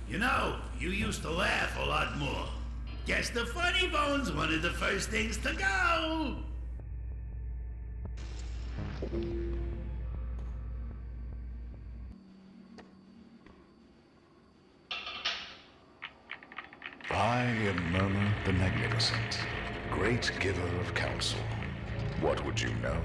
You know, you used to laugh a lot more. Guess the funny bone's one of the first things to go. I am Murmur the Magnificent, great giver of counsel. What would you know?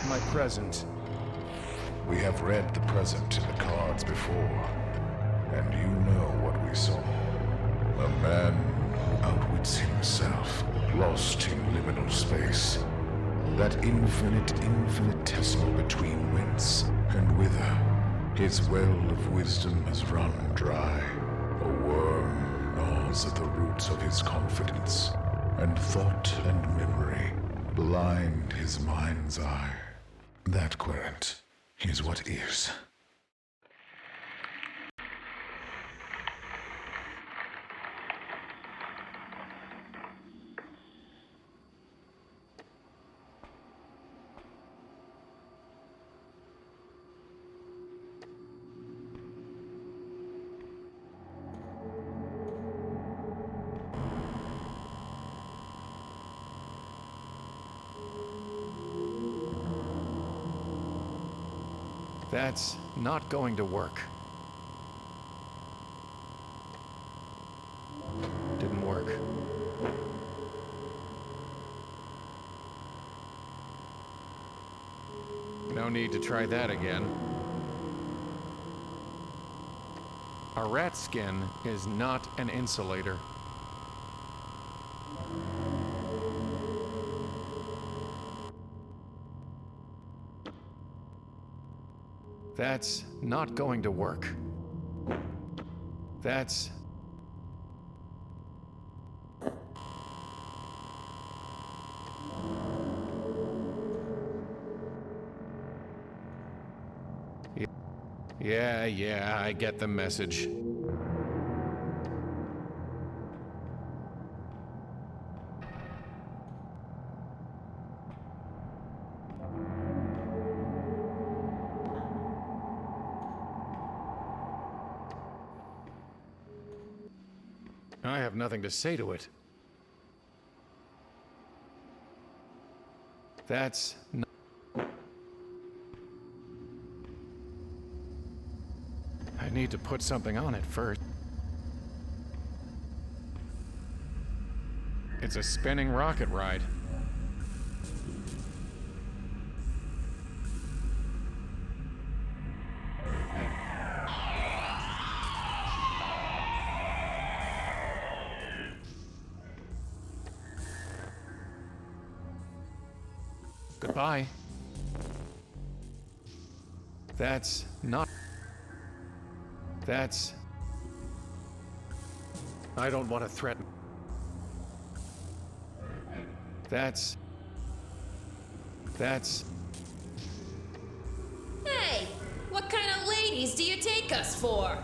My present. We have read the present in the cards before, and you know what we saw. A man who outwits himself, lost in liminal space. That infinitesimal between whence and whither. His well of wisdom has run dry. A worm gnaws at the roots of his confidence, and thought and memory blind his mind's eye. That querent is what is. That's not going to work. Didn't work. No need to try that again. A rat skin is not an insulator. That's not going to work. That's... Yeah, I get the message. I have nothing to say to it. That's not... I need to put something on it first. It's a spinning rocket ride. Goodbye. That's not... That's... I don't want to threaten. That's... Hey, what kind of ladies do you take us for?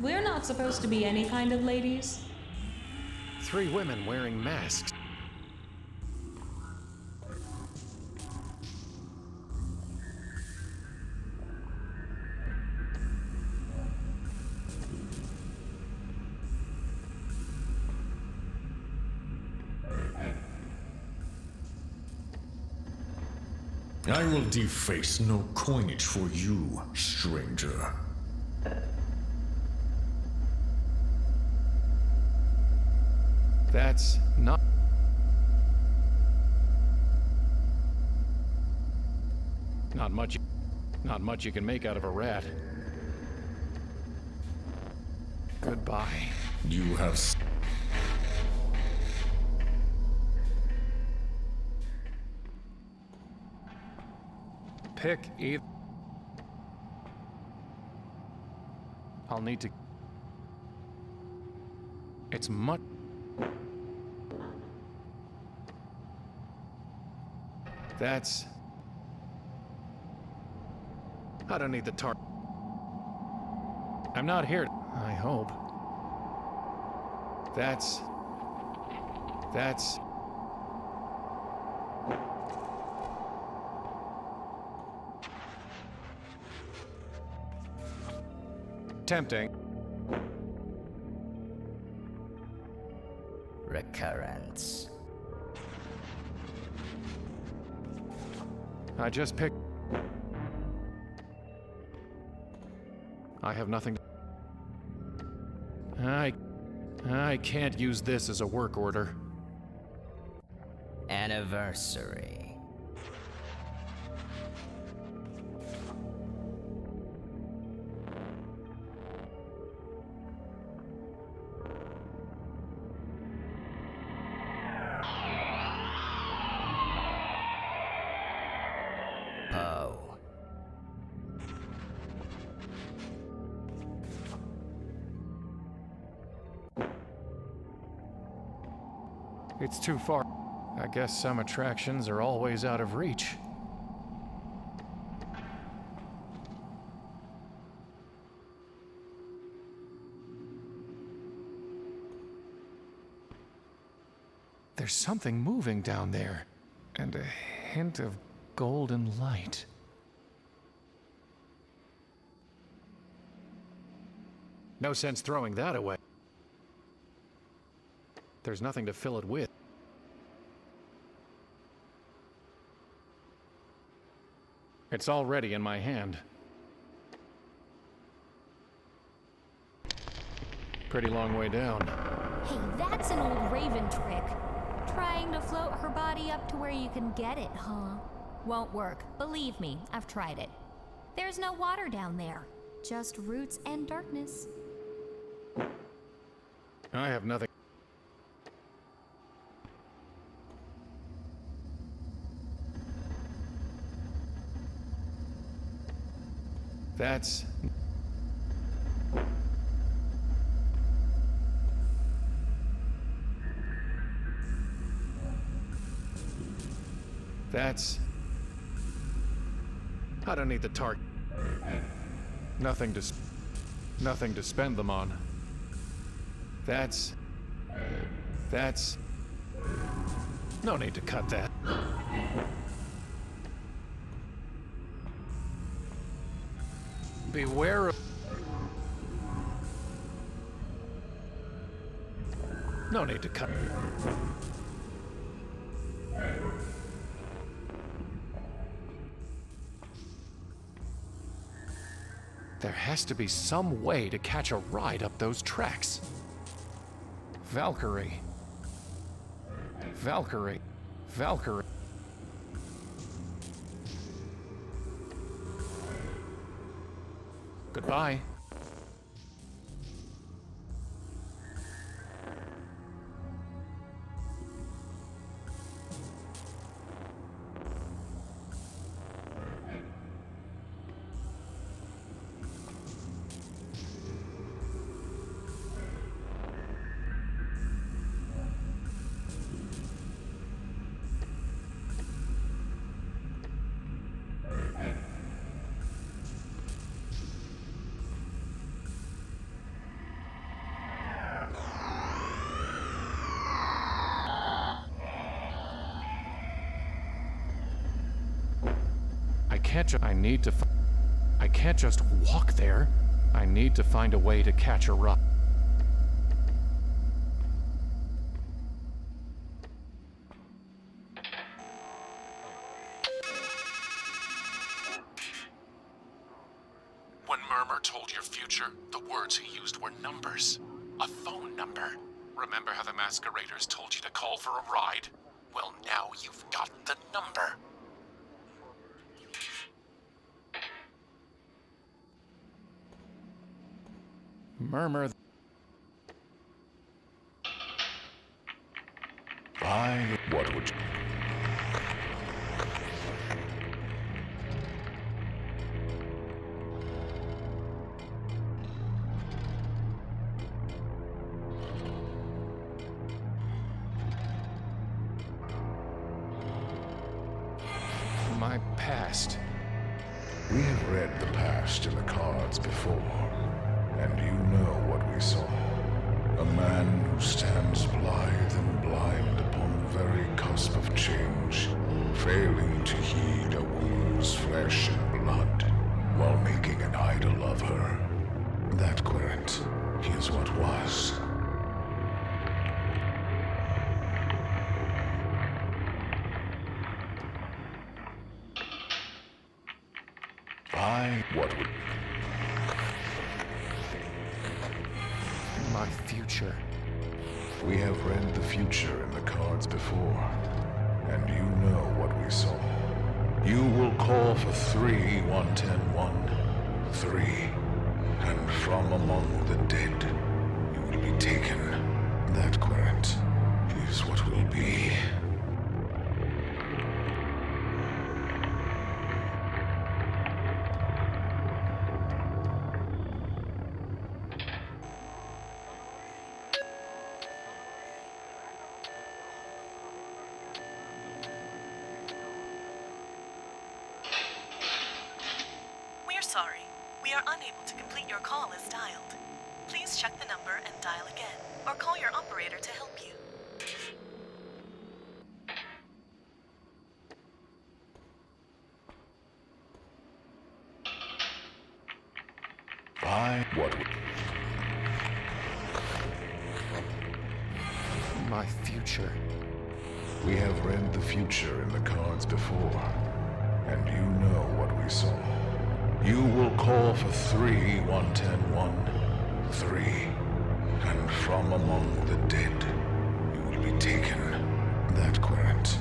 We're not supposed to be any kind of ladies. 3 women wearing masks. I will deface no coinage for you, stranger. That's not... Not much you can make out of a rat. Goodbye. You have... Pick either. I'll need to... It's much... That's... I don't need the tar... I'm not here, I hope. That's... Tempting. Recurrence. I just picked... I have nothing... I can't use this as a work order. Anniversary. Poe. It's too far. I guess some attractions are always out of reach. There's something moving down there, and a hint of golden light. No sense throwing that away. There's nothing to fill it with. It's already in my hand. Pretty long way down. Hey, that's an old Raven trick. Trying to float her body up to where you can get it, huh? Won't work. Believe me, I've tried it. There's no water down there. Just roots and darkness. I have nothing. That's... I don't need the target. Nothing to spend them on. That's... No need to cut that. Beware of... No need to cut. There has to be some way to catch a ride up those tracks. Valkyrie. Valkyrie. Valkyrie. Goodbye. I can't just walk there. I need to find a way to catch a ride. When Murmur told your future, the words he used were numbers. A phone number. Remember how the masqueraders told you to call for a ride? Well, now you've got the number. Murmur. What would you... My past. We have read the past in the cards before, and you know what we saw. A man who stands blithe and blind upon the very cusp of change, failing to heed a woman's flesh and blood, while making an idol of her. That current is what was. What would... My future. We have read the future in the cards before, and you know what we saw. You will call for 3-1-10-1, 3, and from among the dead, you will be taken. That current is what will be. Sorry, we are unable to complete your call as dialed. Please check the number and dial again, or call your operator to help you. What would... My future. We have read the future in the cards before, and you know what we saw. You will call for 3-1-10-1, 3, and from among the dead, you will be taken. That current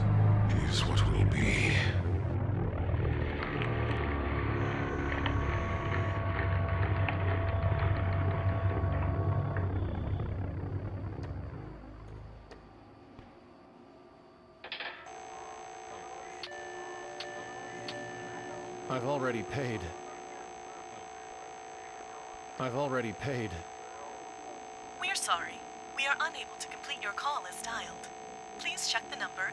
is what will be. I've already paid. We're sorry. We are unable to complete your call as dialed. Please check the number.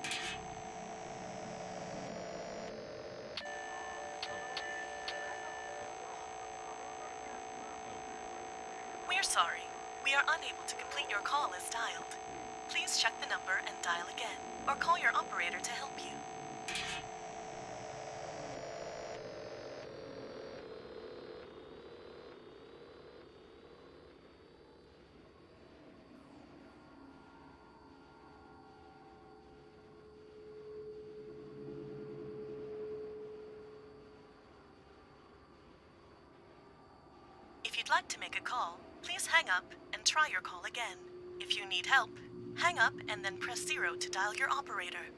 We're sorry. We are unable to complete your call as dialed. Please check the number and dial again, or call your operator to help you. If you'd like to make a call, please hang up and try your call again. If you need help, hang up and then press 0 to dial your operator.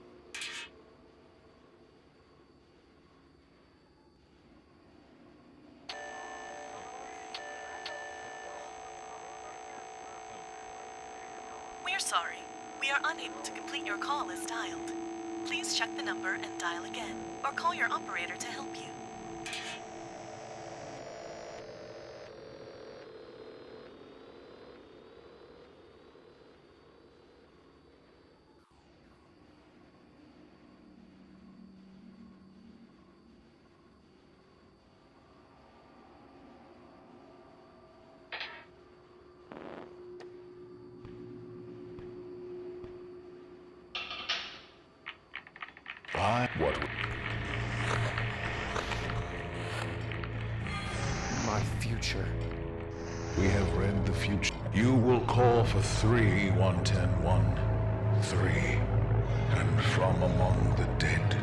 We're sorry. We are unable to complete your call as dialed. Please check the number and dial again, or call your operator to help you. What would... My future. We have read the future. You will call for 3-1-10-1, 3, and from among the dead,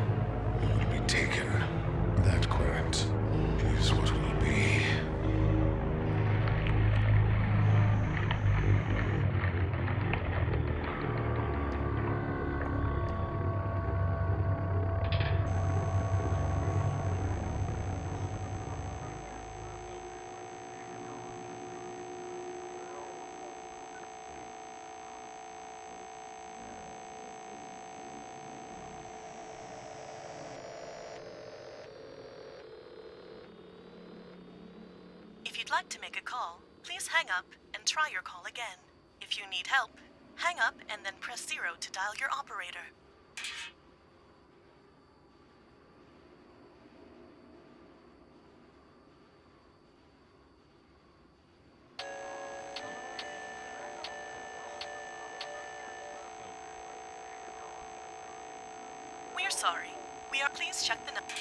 you will be taken. That current is what will be. If you'd like to make a call, please hang up and try your call again. If you need help, hang up and then press 0 to dial your operator. We're sorry. Please check the number.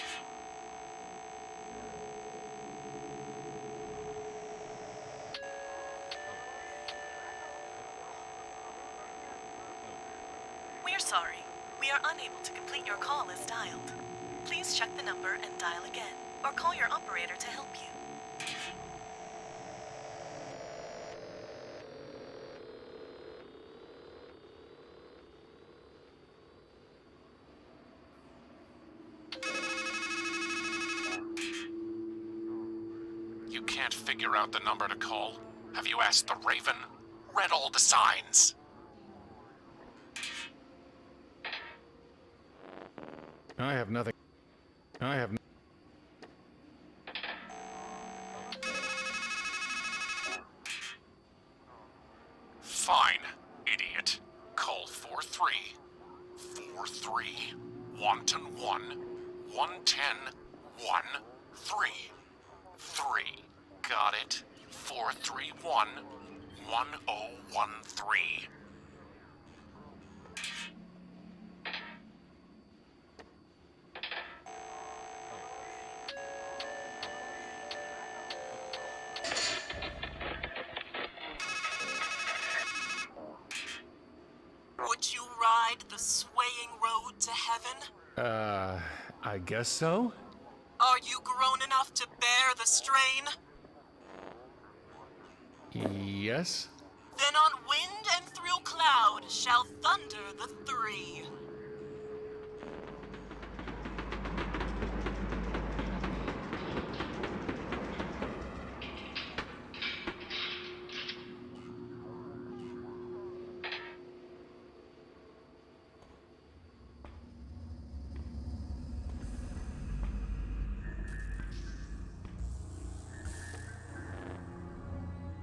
unable to complete your call as dialed. Please check the number and dial again, or call your operator to help you. You can't figure out the number to call? Have you asked the Raven? Read all the signs? I have nothing. I have. Fine, idiot. Call 43 Wanton 1 110 1 3 3. Got it? 431 1013. Would you ride the swaying road to heaven? I guess so? Are you grown enough to bear the strain? Yes? Then on wind and through cloud shall thunder the three.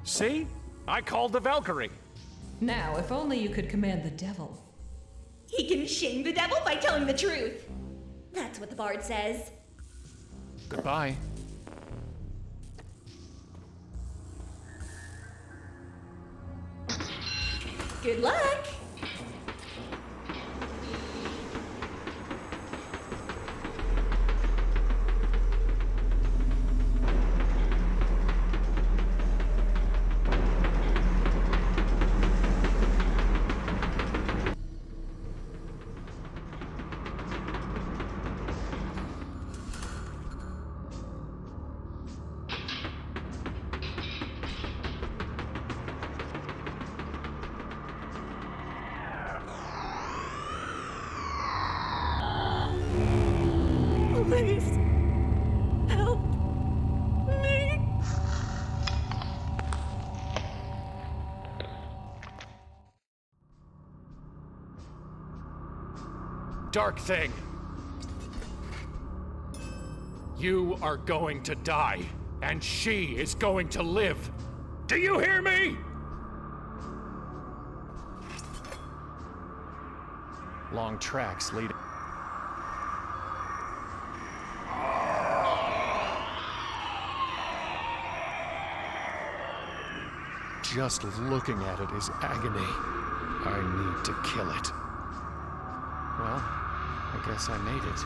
See? I called the Valkyrie. Now, if only you could command the devil. He can shame the devil by telling the truth. That's what the bard says. Goodbye. Good luck. Please, help me. Dark thing. You are going to die, and she is going to live. Do you hear me? Long tracks leading. Just looking at it is agony. I need to kill it. Well, I guess I made it.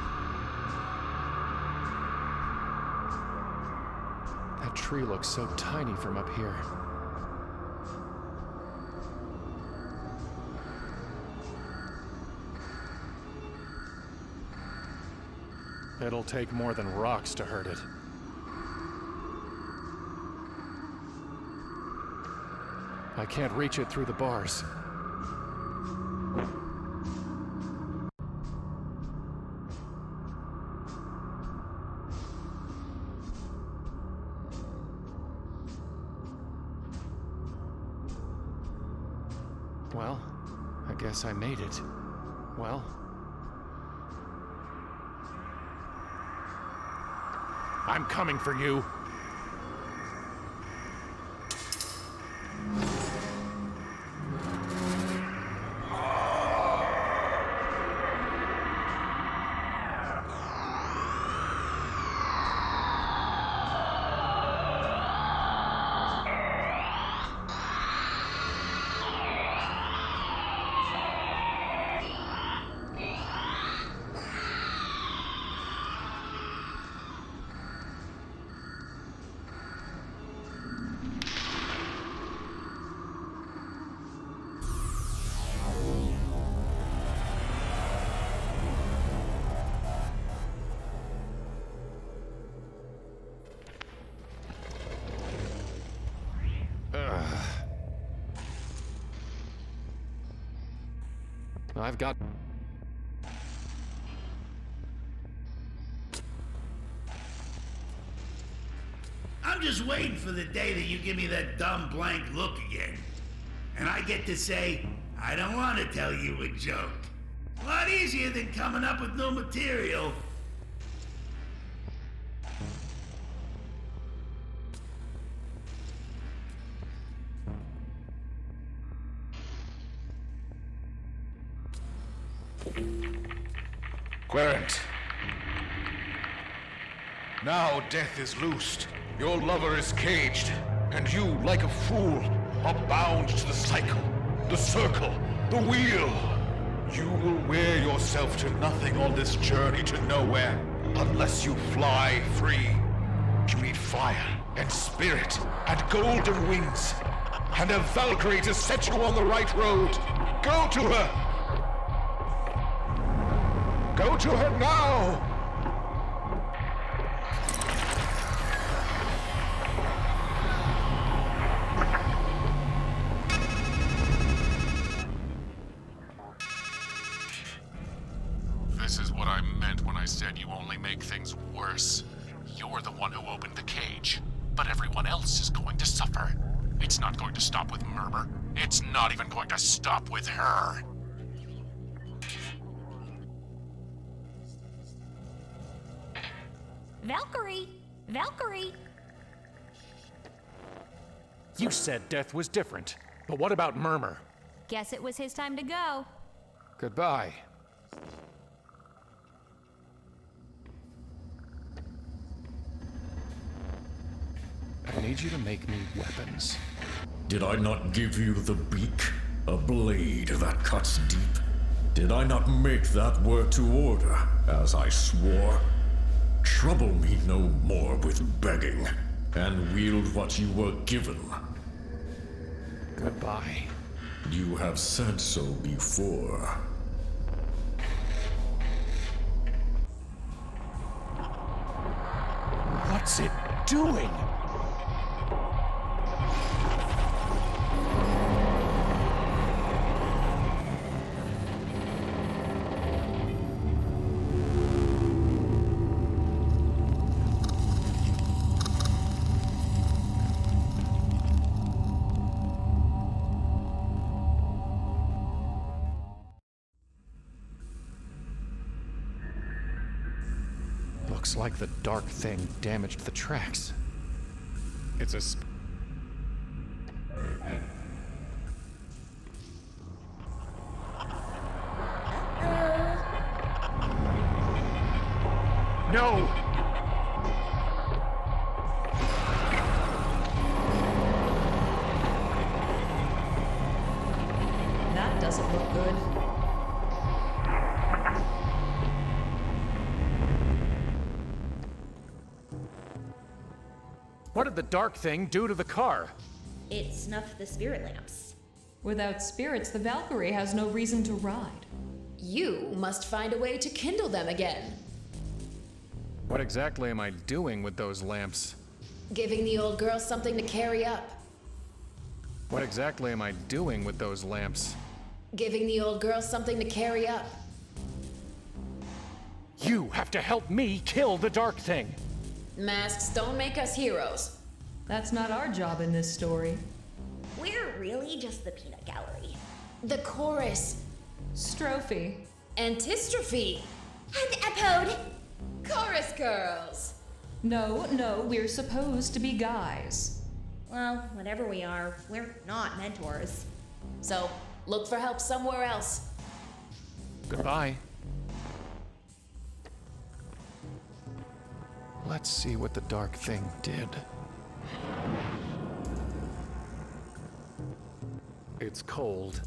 That tree looks so tiny from up here. It'll take more than rocks to hurt it. I can't reach it through the bars. Well, I guess I made it. Well... I'm coming for you. I've got... I'm just waiting for the day that you give me that dumb blank look again. And I get to say, I don't want to tell you a joke. A lot easier than coming up with new material. Querent. Now death is loosed. Your lover is caged. And you, like a fool, are bound to the cycle, the circle, the wheel. You will wear yourself to nothing on this journey to nowhere, unless you fly free. You need fire, and spirit, and golden wings, and a Valkyrie to set you on the right road. Go to her! Go to her now! This is what I meant when I said you only make things worse. You're the one who opened the cage, but everyone else is going to suffer. It's not going to stop with Murmur. It's not even going to stop with her. Valkyrie! Valkyrie! You said death was different, but what about Murmur? Guess it was his time to go. Goodbye. I need you to make me weapons. Did I not give you the beak? A blade that cuts deep? Did I not make that work to order, as I swore? Trouble me no more with begging, and wield what you were given. Goodbye. You have said so before. What's it doing? Looks like the dark thing damaged the tracks. It's a No! That doesn't look good. What did the dark thing do to the car? It snuffed the spirit lamps. Without spirits, the Valkyrie has no reason to ride. You must find a way to kindle them again. What exactly am I doing with those lamps? Giving the old girl something to carry up. What exactly am I doing with those lamps? Giving the old girl something to carry up. You have to help me kill the dark thing! Masks don't make us heroes. That's not our job in this story. We're really just the peanut gallery. The chorus. Strophe. Antistrophe. And epode. Chorus girls. No, we're supposed to be guys. Well, whatever we are, we're not mentors. So, look for help somewhere else. Goodbye. Let's see what the dark thing did. It's cold.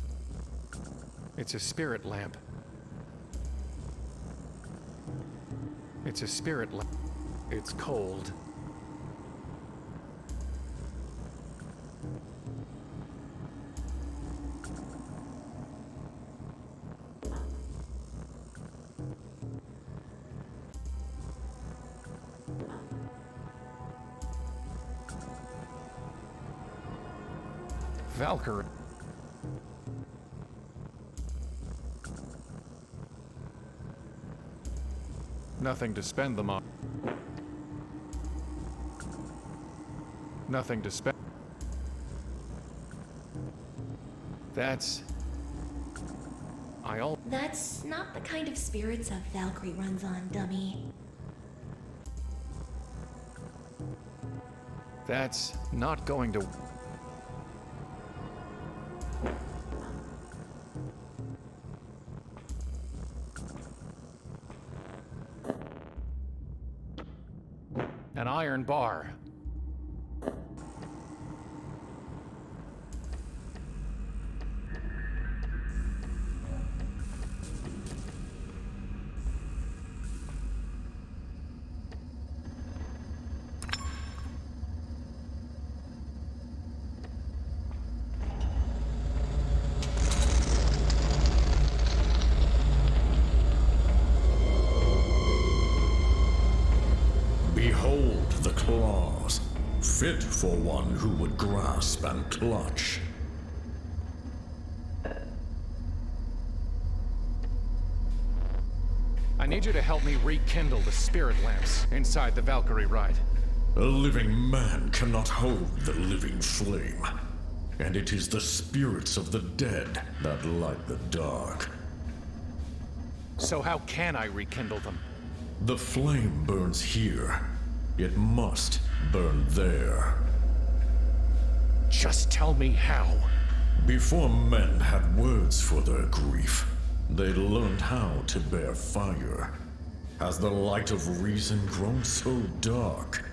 It's a spirit lamp. It's a spirit lamp. It's cold. Valkyrie. Nothing to spend them on. Nothing to spend. That's... That's not the kind of spirits a Valkyrie runs on, dummy. That's not going to... An iron bar. Behold the claws, fit for one who would grasp and clutch. I need you to help me rekindle the spirit lamps inside the Valkyrie ride. A living man cannot hold the living flame, and it is the spirits of the dead that light the dark. So how can I rekindle them? The flame burns here. It must burn there. Just tell me how. Before men had words for their grief, they learned how to bear fire. Has the light of reason grown so dark?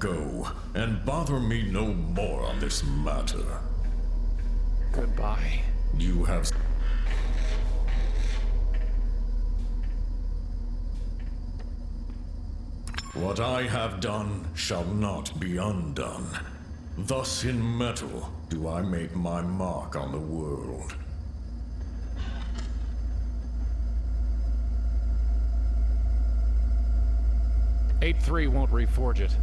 Go, and bother me no more on this matter. Goodbye. You have... What I have done shall not be undone. Thus in metal do I make my mark on the world. Eight-3 won't reforge it.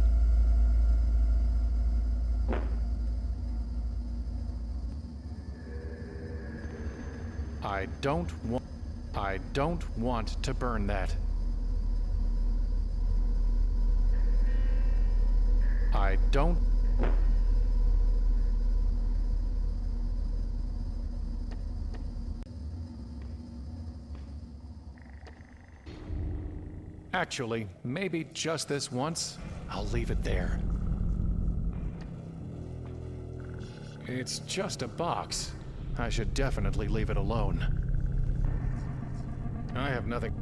I don't want to burn that. I don't... Actually, maybe just this once, I'll leave it there. It's just a box. I should definitely leave it alone. I have nothing...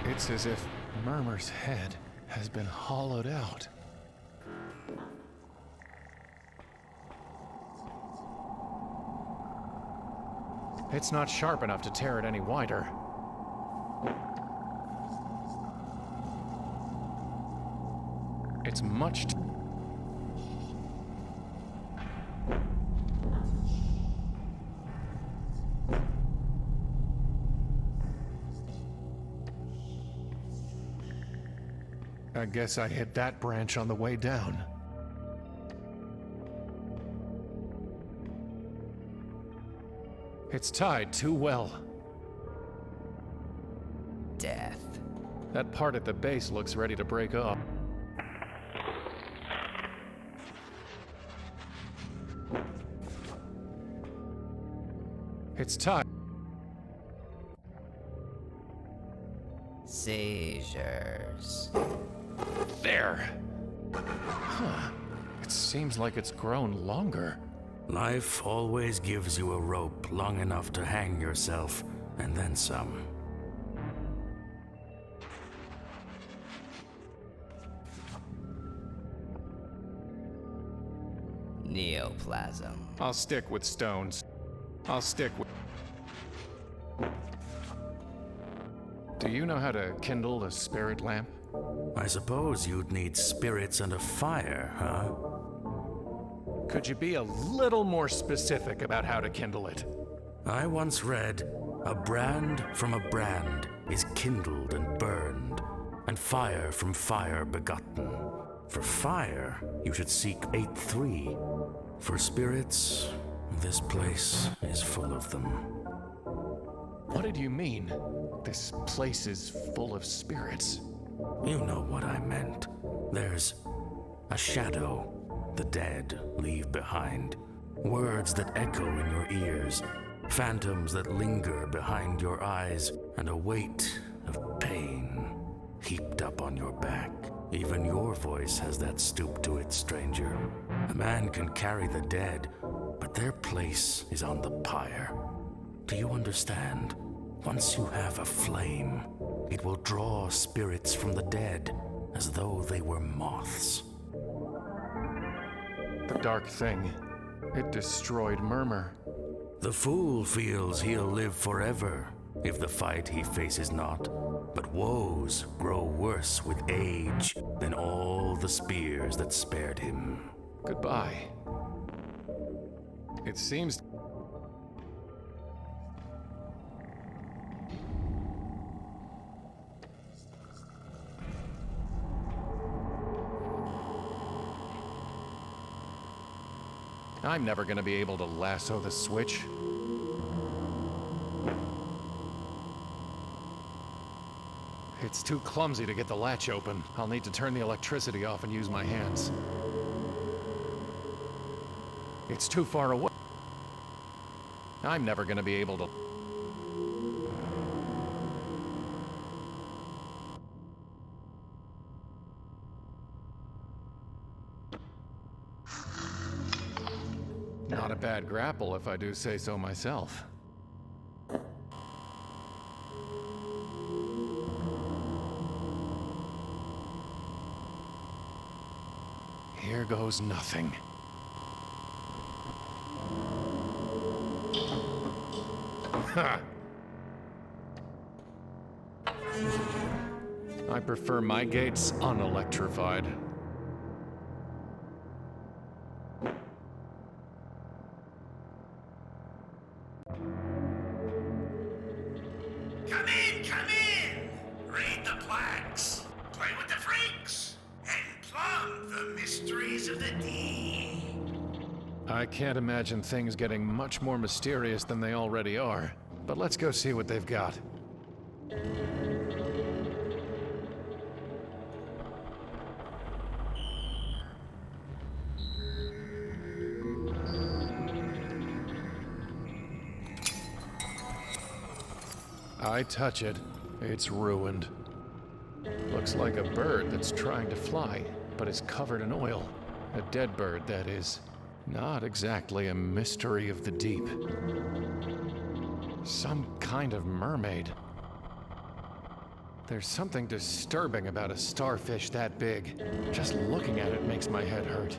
It's as if Murmur's head has been hollowed out. It's not sharp enough to tear it any wider. It's much too... I guess I hit that branch on the way down. It's tied too well. Death. That part at the base looks ready to break off. It's tied. Seizures. There! Huh. It seems like it's grown longer. Life always gives you a rope long enough to hang yourself, and then some. Neoplasm. I'll stick with stones. I'll stick with... Do you know how to kindle a spirit lamp? I suppose you'd need spirits and a fire, huh? Could you be a little more specific about how to kindle it? I once read, a brand from a brand is kindled and burned, and fire from fire begotten. For fire, you should seek 8-3. For spirits, This place is full of them. What did you mean? This place is full of spirits. You know what I meant. There's a shadow the dead leave behind. Words that echo in your ears. Phantoms that linger behind your eyes. And a weight of pain heaped up on your back. Even your voice has that stoop to it, stranger. A man can carry the dead, but their place is on the pyre. Do you understand? Once you have a flame, it will draw spirits from the dead as though they were moths. The dark thing, it destroyed Murmur. The fool feels he'll live forever if the fight he faces not. But woes grow worse with age than all the spears that spared him. Goodbye. It seems... I'm never gonna be able to lasso the switch. It's too clumsy to get the latch open. I'll need to turn the electricity off and use my hands. It's too far away. I'm never gonna be able to... Not a bad grapple, if I do say so myself. Here goes nothing. Ha! I prefer my gates unelectrified. Come in! Read the plaques, play with the freaks, and plumb the mysteries of the deep. I can't imagine things getting much more mysterious than they already are. But let's go see what they've got. I touch it, it's ruined. Looks like a bird that's trying to fly, but is covered in oil. A dead bird, that is. Not exactly a mystery of the deep. Some kind of mermaid. There's something disturbing about a starfish that big. Just looking at it makes my head hurt.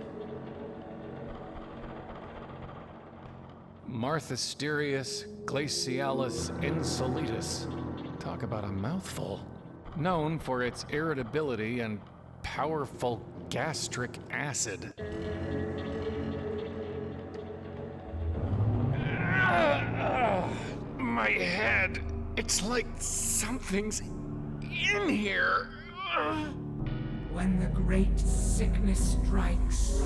Marthasterius glacialis insolitus. Talk about a mouthful. Known for its irritability and powerful gastric acid. My head. It's like something's in here. When the great sickness strikes,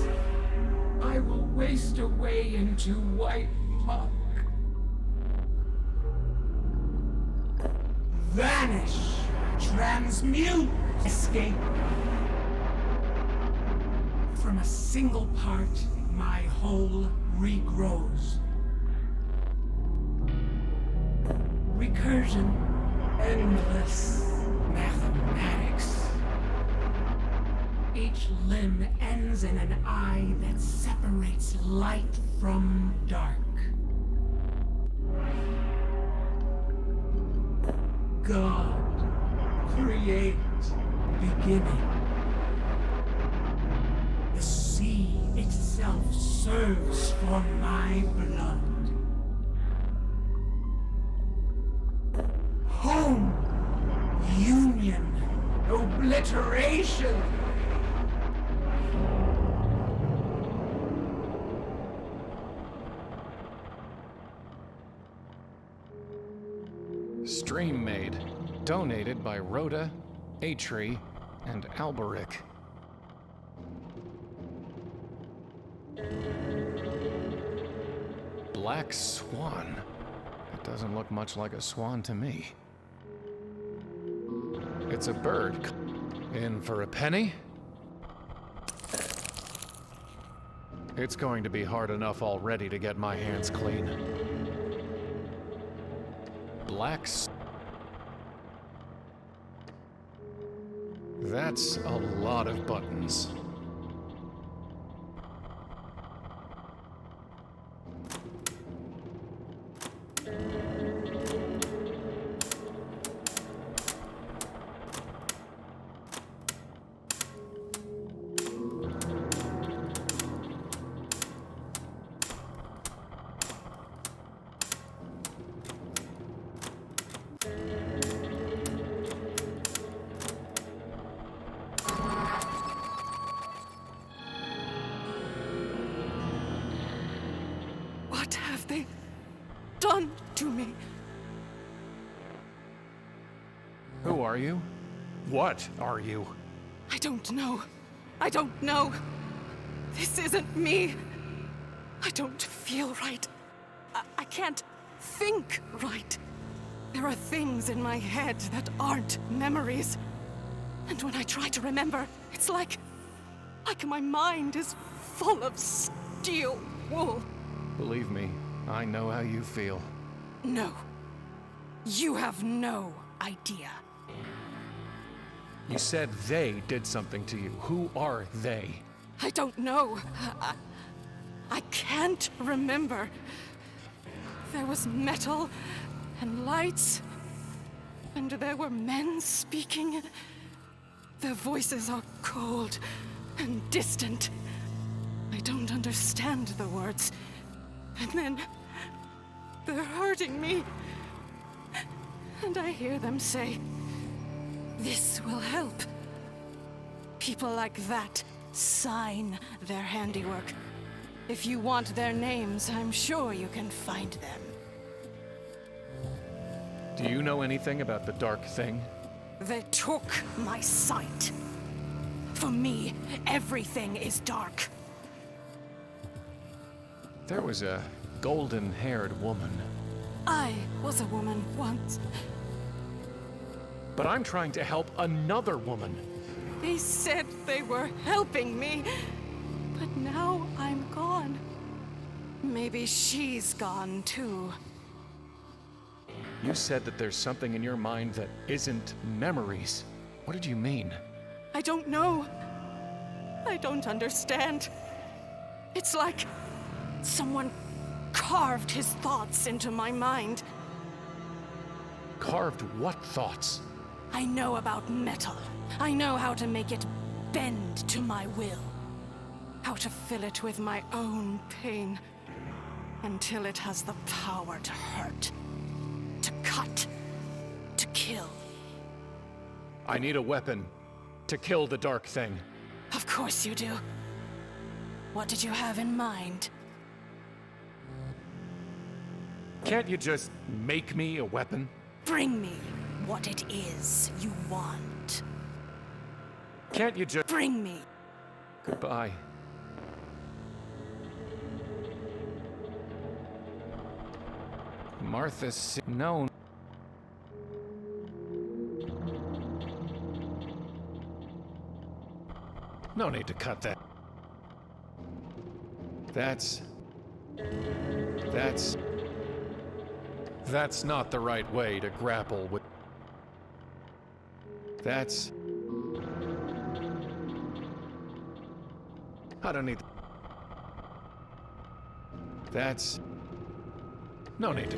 I will waste away into white muck. Vanish, transmute, escape. From a single part, my whole regrows. Recursion, endless mathematics. Each limb ends in an eye that separates light from dark. God, create, beginning. The sea itself serves for my blood. Home, union, obliteration. Stream made. Donated by Rhoda, Atri, and Alberic. black swan. It doesn't look much like a swan to me. It's a bird. In for a penny? It's going to be hard enough already to get my hands clean. That's a lot of buttons. What have they done to me? Who are you? What are you? I don't know. I don't know. This isn't me. I don't feel right. I can't think right. There are things in my head that aren't memories. And when I try to remember, it's like my mind is full of steel wool. Believe me, I know how you feel. No. You have no idea. You said they did something to you. Who are they? I don't know. I can't remember. There was metal and lights, and there were men speaking. Their voices are cold and distant. I don't understand the words. And then they're hurting me. And I hear them say, "This will help." People like that sign their handiwork. If you want their names, I'm sure you can find them. Do you know anything about the dark thing? They took my sight. For me, everything is dark. There was a golden-haired woman. I was a woman once. But I'm trying to help another woman. They said they were helping me, but now I'm gone. Maybe she's gone too. You said that there's something in your mind that isn't memories. What did you mean? I don't know. I don't understand. It's like someone carved his thoughts into my mind. Carved what thoughts? I know about metal. I know how to make it bend to my will. How to fill it with my own pain until it has the power to hurt, to cut, to kill. I need a weapon to kill the dark thing. Of course you do. What did you have in mind? Can't you just make me a weapon? Bring me what it is you want. Can't you just... Bring me. Goodbye. Martha No. No need to cut that. That's not the right way to grapple with... I don't need... No need to...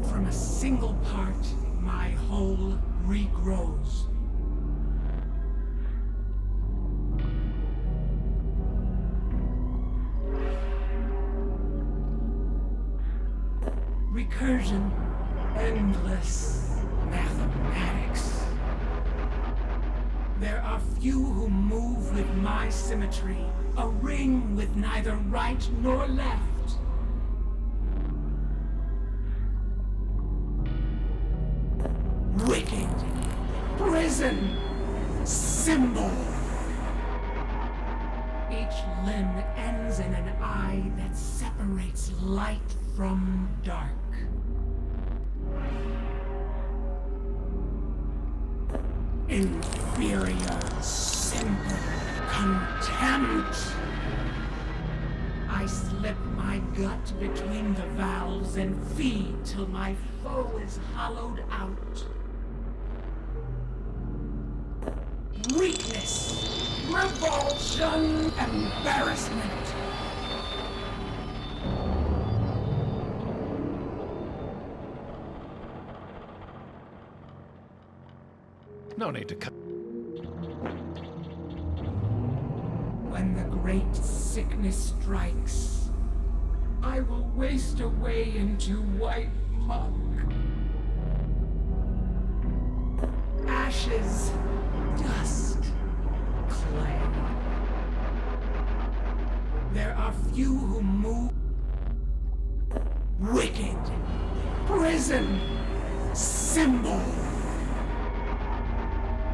From a single part, my whole regrows. Recursion, endless mathematics. There are few who move with my symmetry, a ring with neither right nor left. Wicked prison symbol. each limb ends in an eye that separates light from dark. Inferior, simple contempt. I slip my gut between the valves and feed till my foe is hollowed out. Weakness, revulsion, embarrassment. No need to cut. When the great sickness strikes, I will waste away into white muck. Ashes, dust, clay. There are few who move. Wicked, prison, symbol.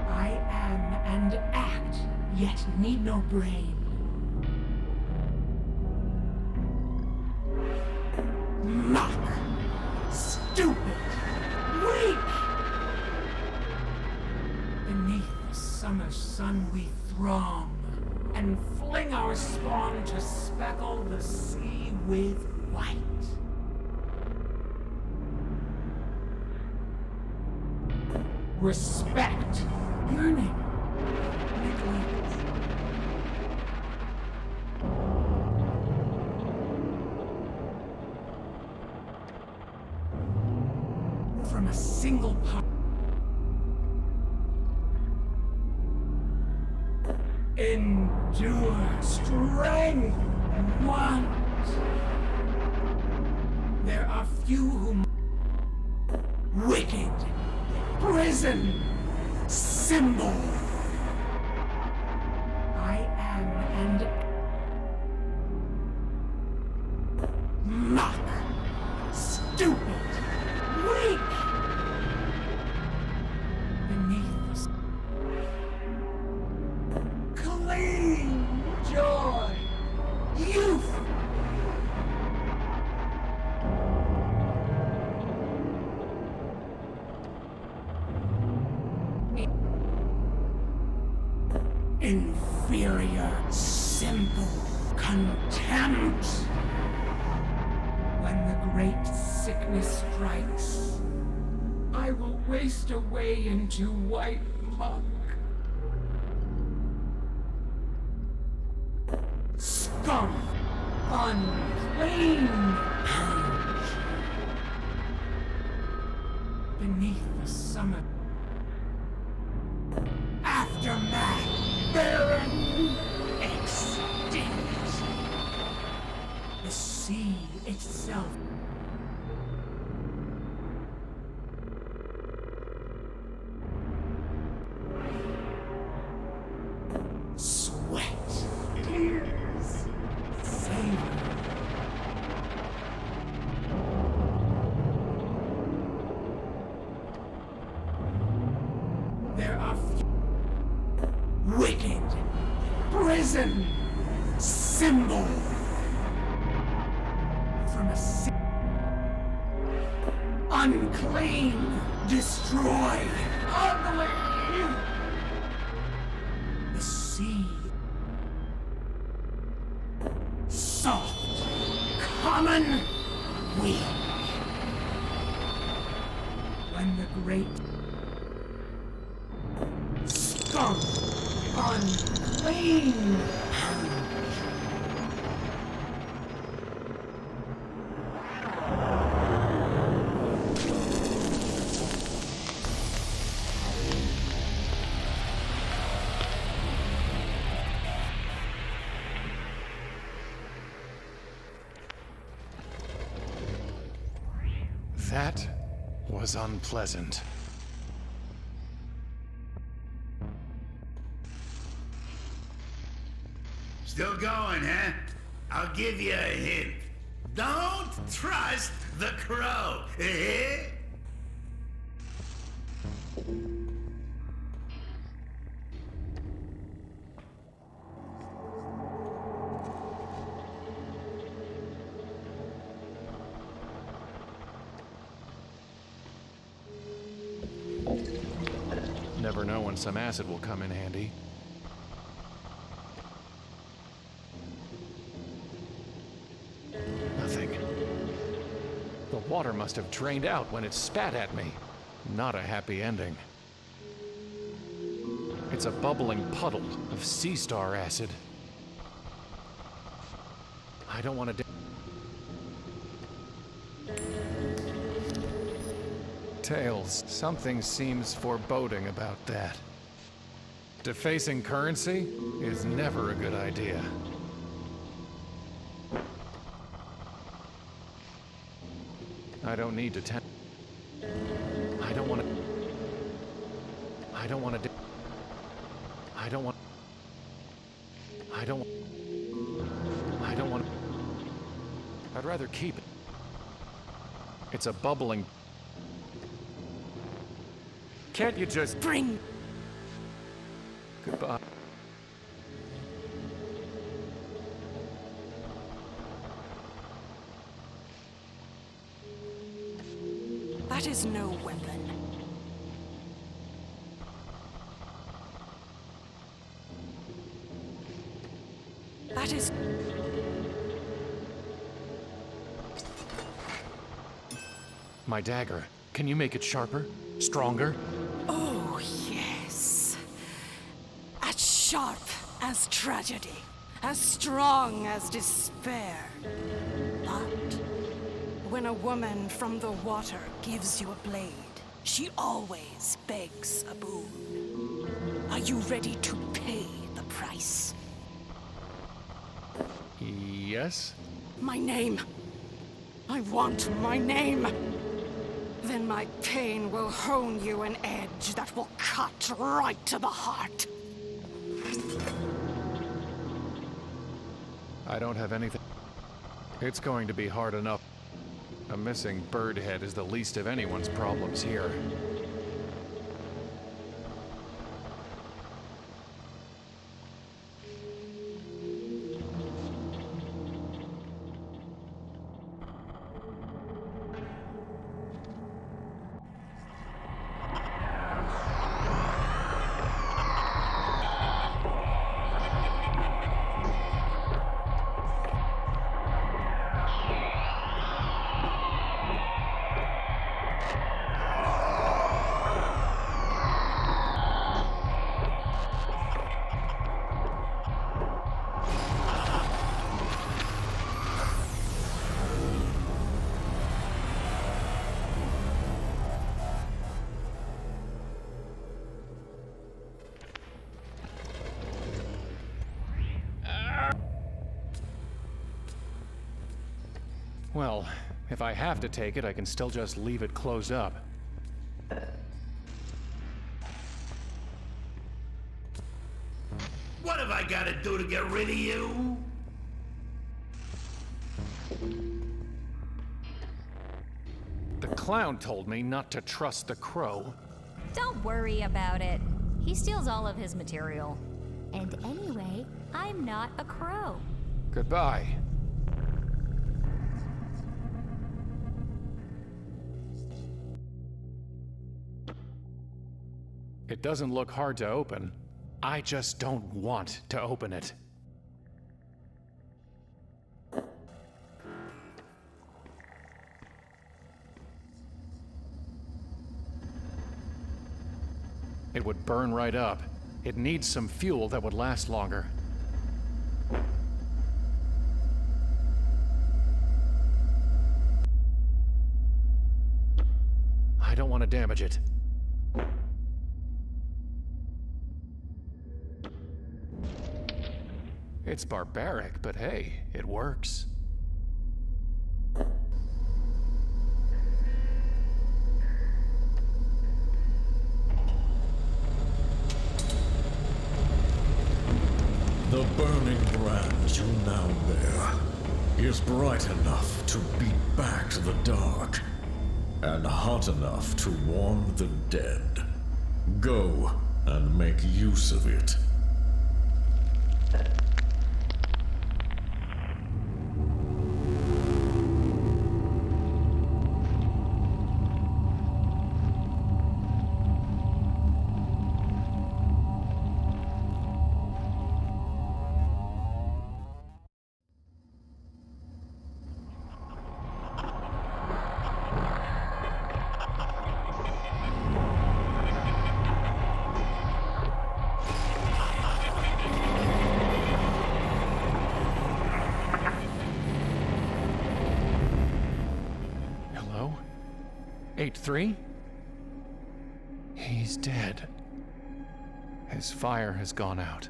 I am and act, yet need no brain. Mock, stupid, weak. Beneath the summer sun we throng, and fling our spawn to speckle the sea with white. Respect, yearning, neglect. From a single part. Endure, strength, want. There are few who. Wicked, prison, symbol. I am and. Mock, stupid, weak. Beneath the clean joy, youth. Inferior, simple contempt. When the great sickness strikes, I will waste away into white muck. Scum, unclean, purge. Beneath the summer. Aftermath, barren, extinct. The sea itself. Sweat, tears, savor. There are wicked, prison, symbol. From a unclean, destroy, ugly. The sea, soft, common, weak. When the great skunk, unclean, That was unpleasant. Still going, huh? I'll give you a hint. Don't trust the crow. never know when some acid will come in handy. Nothing. The water must have drained out when it spat at me. Not a happy ending. It's a bubbling puddle of sea star acid. I don't want to Tails, something seems foreboding about that. Defacing currency is never a good idea. I don't need to I don't want to I don't want to I don't want I don't I don't want I'd rather keep it. It's a bubbling. Can't you just bring? Goodbye. That is no weapon. That is... My dagger. Can you make it sharper? Stronger? Oh, yes. As sharp as tragedy. As strong as despair. But when a woman from the water gives you a blade, she always begs a boon. Are you ready to pay the price? Yes? My name. I want my name. Then my pain will hone you an edge that will cut right to the heart. I don't have anything. It's going to be hard enough. A missing bird head is the least of anyone's problems here. Well, if I have to take it, I can still just leave it closed up. What have I got to do to get rid of you? The clown told me not to trust the crow. Don't worry about it. He steals all of his material. And anyway, I'm not a crow. Goodbye. It doesn't look hard to open. I just don't want to open it. It would burn right up. It needs some fuel that would last longer. I don't want to damage it. It's barbaric, but hey, it works. The burning brand you now bear is bright enough to beat back the dark, and hot enough to warm the dead. Go and make use of it. 8-3? He's dead. His fire has gone out.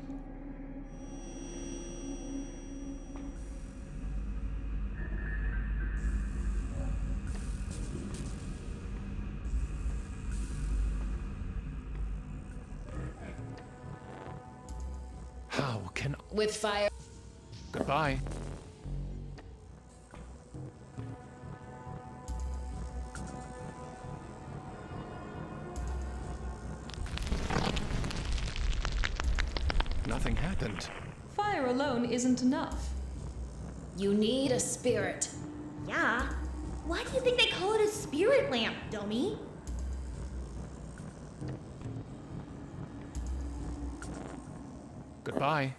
How can... With fire. Goodbye. Nothing happened. Fire alone isn't enough. You need a spirit. Yeah. Why do you think they call it a spirit lamp, dummy? Goodbye.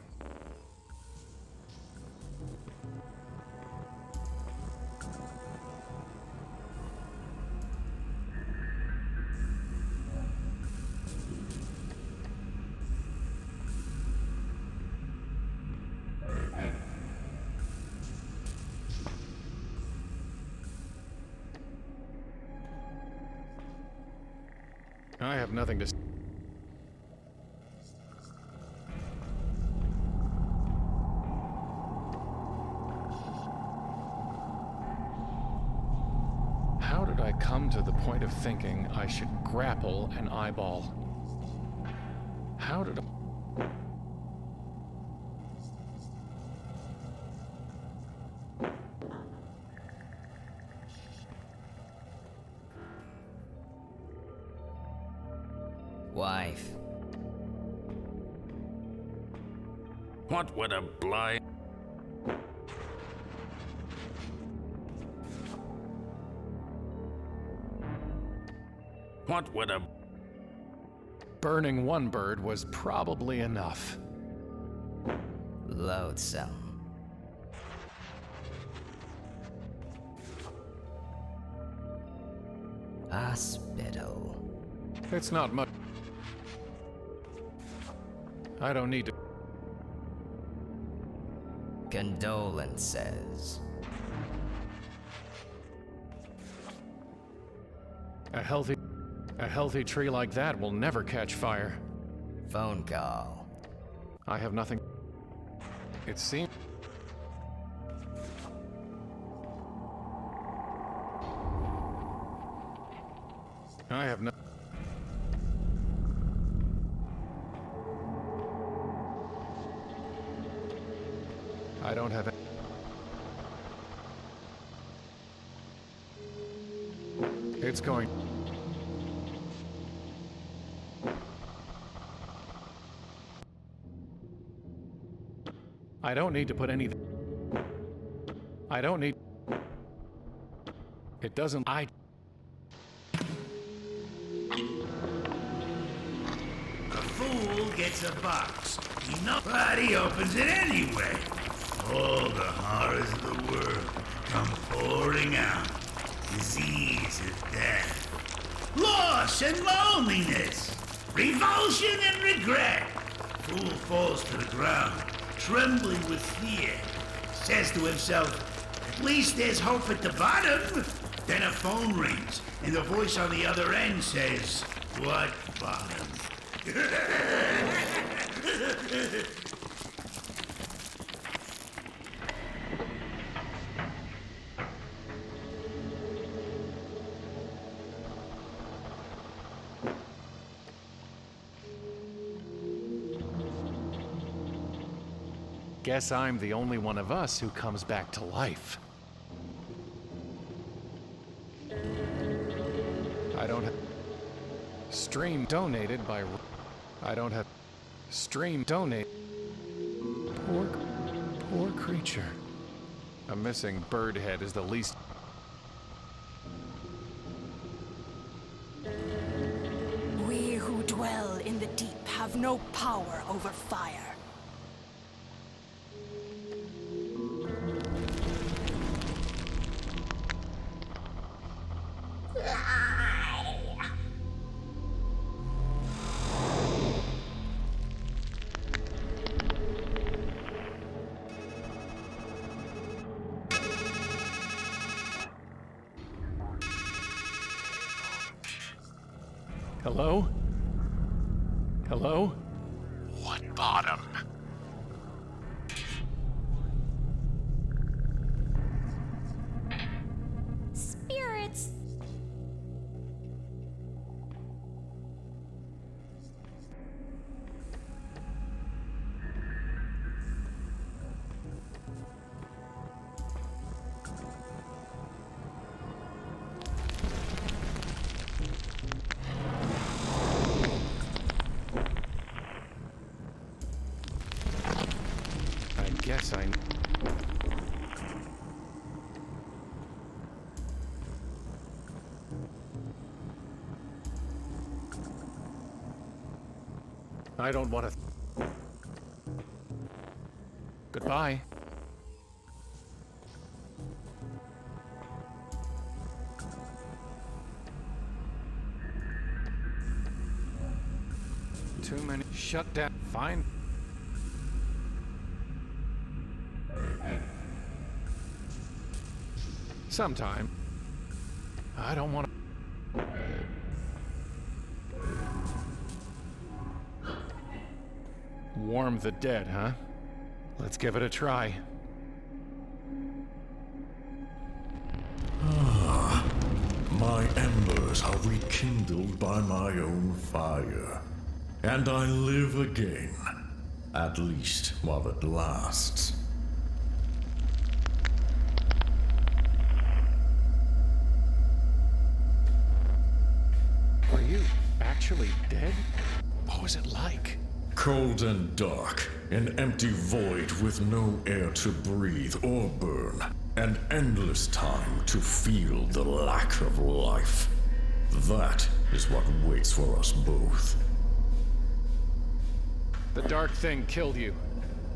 I have nothing to... How did I come to the point of thinking I should grapple an eyeball? How did I... Wife. What would a blind... What would a... Burning one bird was probably enough. Loathsome. Hospital. It's not much. I don't need to... Condolences. A healthy tree like that will never catch fire. Phone call. I have nothing... It seems... I have no... I don't have... It's going... I don't need to put anything... I don't need... It doesn't... A fool gets a box. Nobody opens it anyway. All the horrors of the world come pouring out. Disease and death. Loss and loneliness. Revulsion and regret. Fool falls to the ground, trembling with fear. Says to himself, at least there's hope at the bottom. Then a phone rings, and the voice on the other end says, what bottom? Guess I'm the only one of us who comes back to life. I don't have... Stream donated by... I don't have... Stream donate... Poor creature. A missing bird head is the least... We who dwell in the deep have no power over fire. Hello? Hello? What bottom? Spirits. Guess I... I don't want to... Goodbye. Too many... Shut down. Fine. Sometime. I don't want to... Warm the dead, huh? Let's give it a try. My embers are rekindled by my own fire, and I live again, at least while it lasts. Are you actually dead? What was it like? Cold and dark, an empty void with no air to breathe or burn, and endless time to feel the lack of life. That is what waits for us both. The dark thing killed you,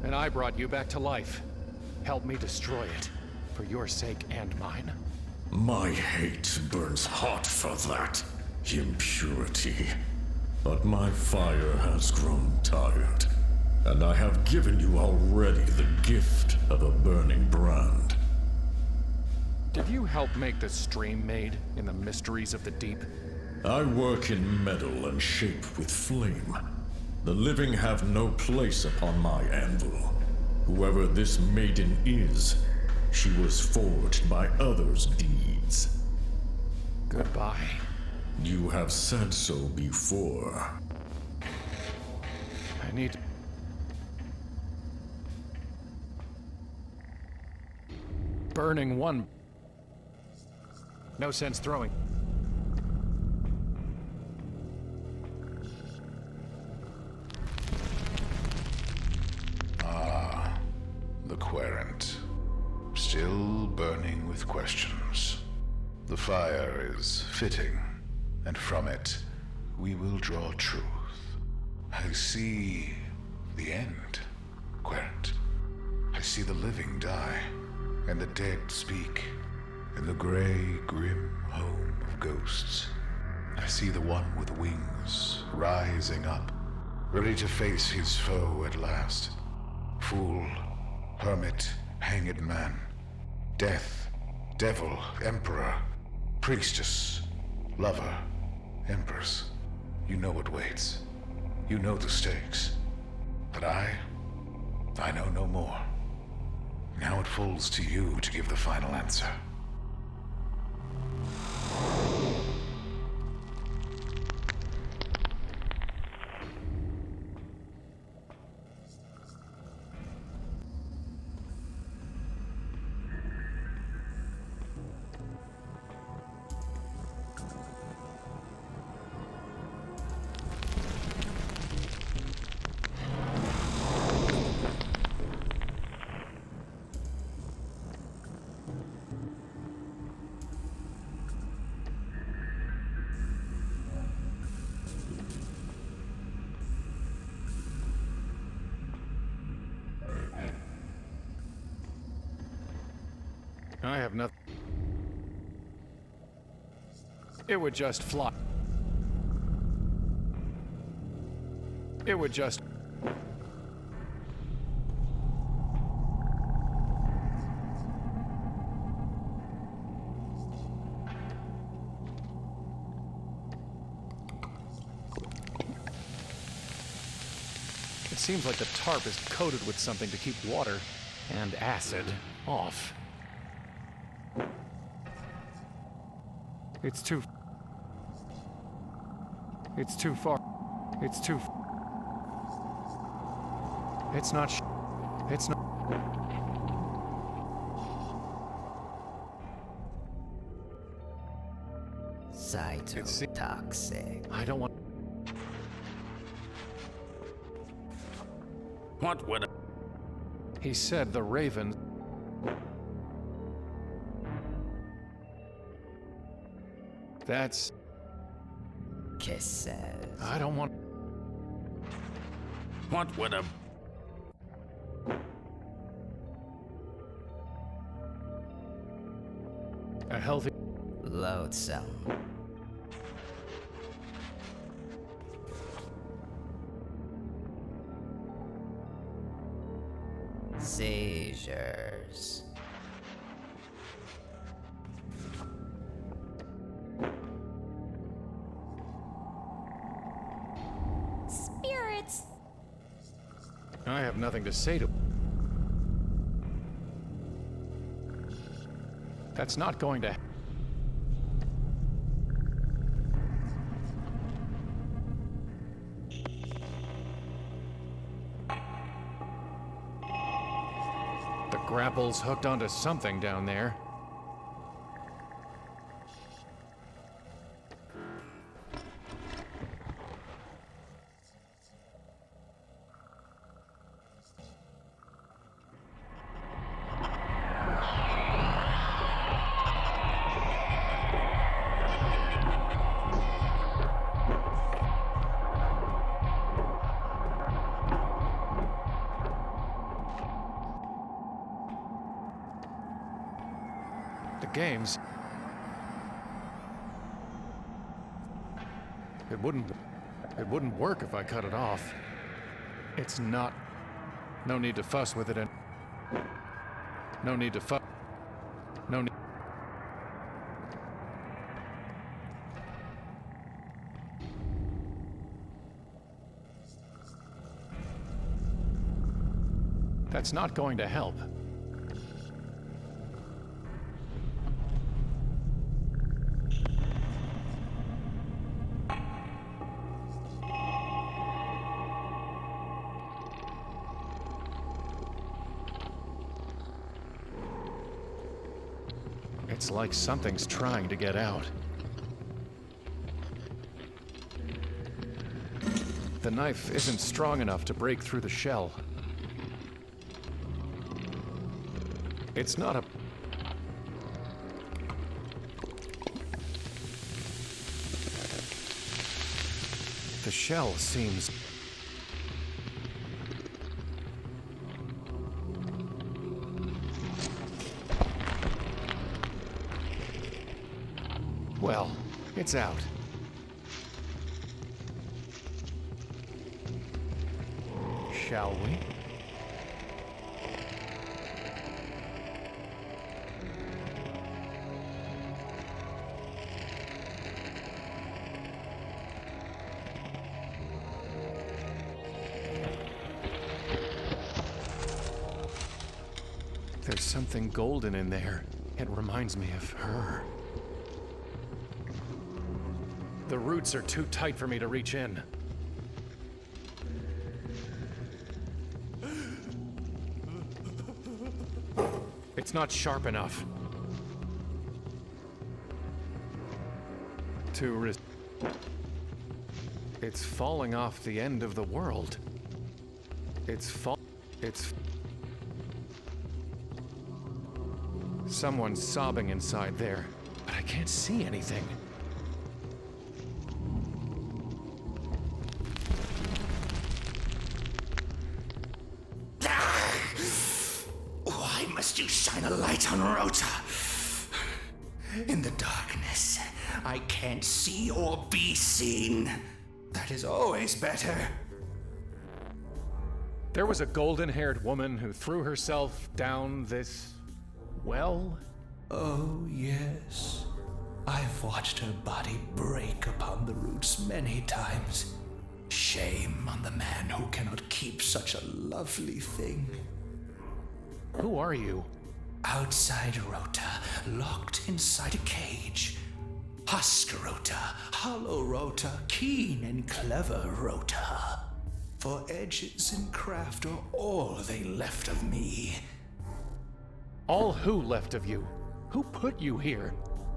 and I brought you back to life. Help me destroy it, for your sake and mine. My hate burns hot for that impurity. But my fire has grown tired, and I have given you already the gift of a burning brand. Did you help make the stream made in the mysteries of the deep? I work in metal and shape with flame. The living have no place upon my anvil. Whoever this maiden is, she was forged by others' deeds. Goodbye. You have said so before. I need... Burning one. No sense throwing. Ah, the querent. Still burning with questions. The fire is fitting, and from it we will draw truth. I see the end, querent. I see the living die, and the dead speak, in the gray, grim home of ghosts. I see the one with wings rising up, ready to face his foe at last. Fool, hermit, hanged man, death, devil, emperor, priestess, lover, empress. You know what waits. You know the stakes. But I know no more. Now it falls to you to give the final answer. I have nothing. It would just fly. It would just... seems like the tarp is coated with something to keep water and acid off. It's too far. It's not. Cytotoxic. I don't want. What would He said the raven. That's. Kisses. I don't want. What would a healthy. Loathsome. Seizures. Spirits. I have nothing to say to. That's not going to. The grapple's hooked onto something down there. Games. It wouldn't work if I cut it off. It's not. No need to fuss with it and. No need to fuss. No need. That's not going to help. It's like something's trying to get out. The knife isn't strong enough to break through the shell. It's not a... The shell seems... Well, it's out. Shall we? There's something golden in there. It reminds me of her. The roots are too tight for me to reach in. It's not sharp enough. It's falling off the end of the world. It's Someone's sobbing inside there, but I can't see anything. Why must you shine a light on Rota? In the darkness, I can't see or be seen. That is always better. There was a golden-haired woman who threw herself down this well? Oh, yes. I've watched her body break upon the roots many times. Shame on the man who cannot keep such a lovely thing. Who are you? Outside Rota, locked inside a cage. Husk Rota, hollow Rota, keen and clever Rota. For edges and craft are all they left of me. All who left of you? Who put you here?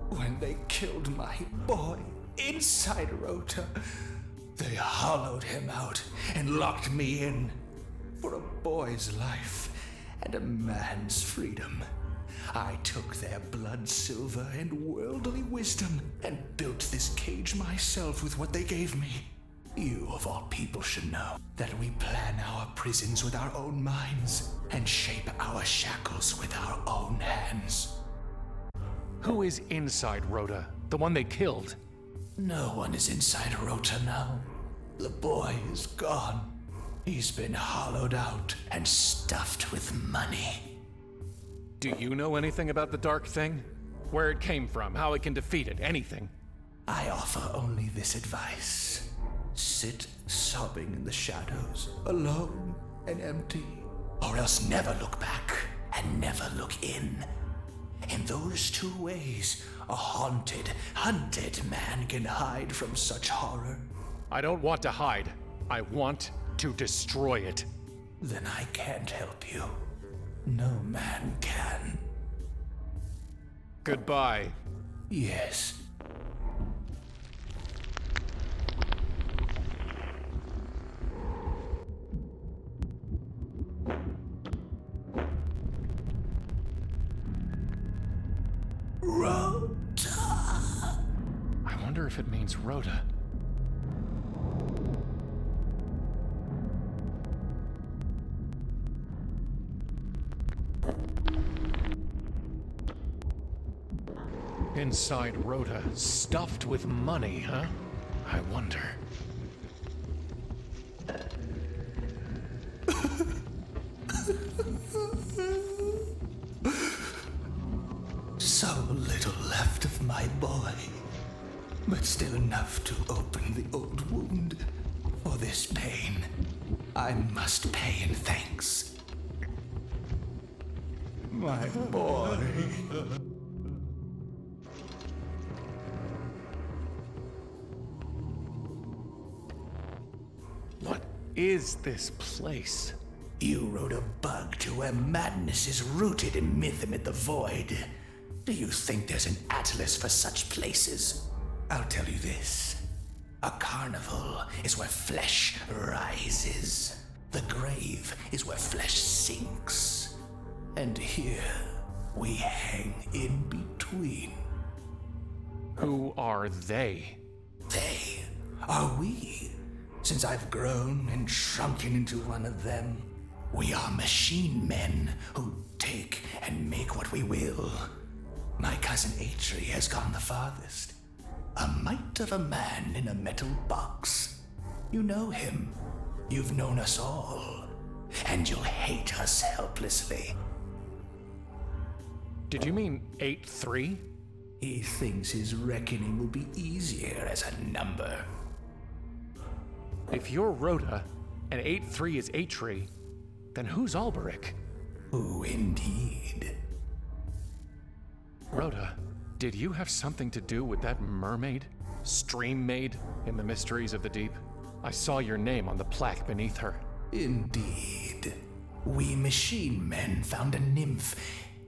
When they killed my boy inside Rota, they hollowed him out and locked me in for a boy's life and a man's freedom. I took their blood, silver, and worldly wisdom and built this cage myself with what they gave me. You, of all people, should know that we plan our prisons with our own minds and shape our shackles with our own hands. Who is inside Rhoda? The one they killed? No one is inside Rota now. The boy is gone. He's been hollowed out and stuffed with money. Do you know anything about the Dark Thing? Where it came from, how it can defeat it, anything? I offer only this advice. Sit sobbing in the shadows, alone and empty, or else never look back and never look in. In those two ways, a haunted, hunted man can hide from such horror. I don't want to hide. I want to destroy it. Then I can't help you. No man can. Goodbye. Yes. Rhoda. I wonder if it means Rhoda. Inside Rhoda, stuffed with money, huh? I wonder. So little left of my boy, but still enough to open the old wound. For this pain, I must pay in thanks. My boy. What is this place? You rode a bug to where madness is rooted in myth amid the void. Do you think there's an atlas for such places? I'll tell you this. A carnival is where flesh rises. The grave is where flesh sinks. And here we hang in between. Who are they? They are we. Since I've grown and shrunken into one of them, we are machine men who take and make what we will. My cousin Atri has gone the farthest. A mite of a man in a metal box. You know him. You've known us all. And you'll hate us helplessly. Did you mean 8-3? He thinks his reckoning will be easier as a number. If you're Rhoda and 8-3 is Atri, then who's Alberic? Who indeed? Rhoda, did you have something to do with that mermaid? Stream maid in the mysteries of the deep? I saw your name on the plaque beneath her. Indeed. We machine men found a nymph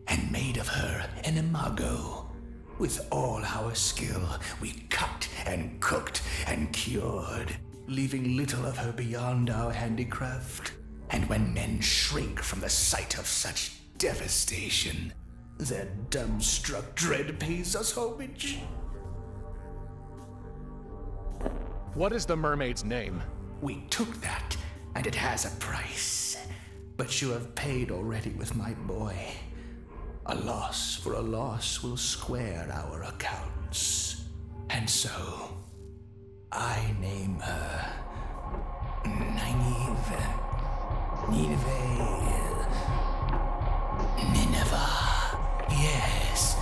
and made of her an imago. With all our skill, we cut and cooked and cured, leaving little of her beyond our handicraft. And when men shrink from the sight of such devastation, their dumbstruck dread pays us homage. What is the mermaid's name? We took that, and it has a price. But you have paid already with my boy. A loss for a loss will square our accounts. And so, I name her Nineveh. Yes,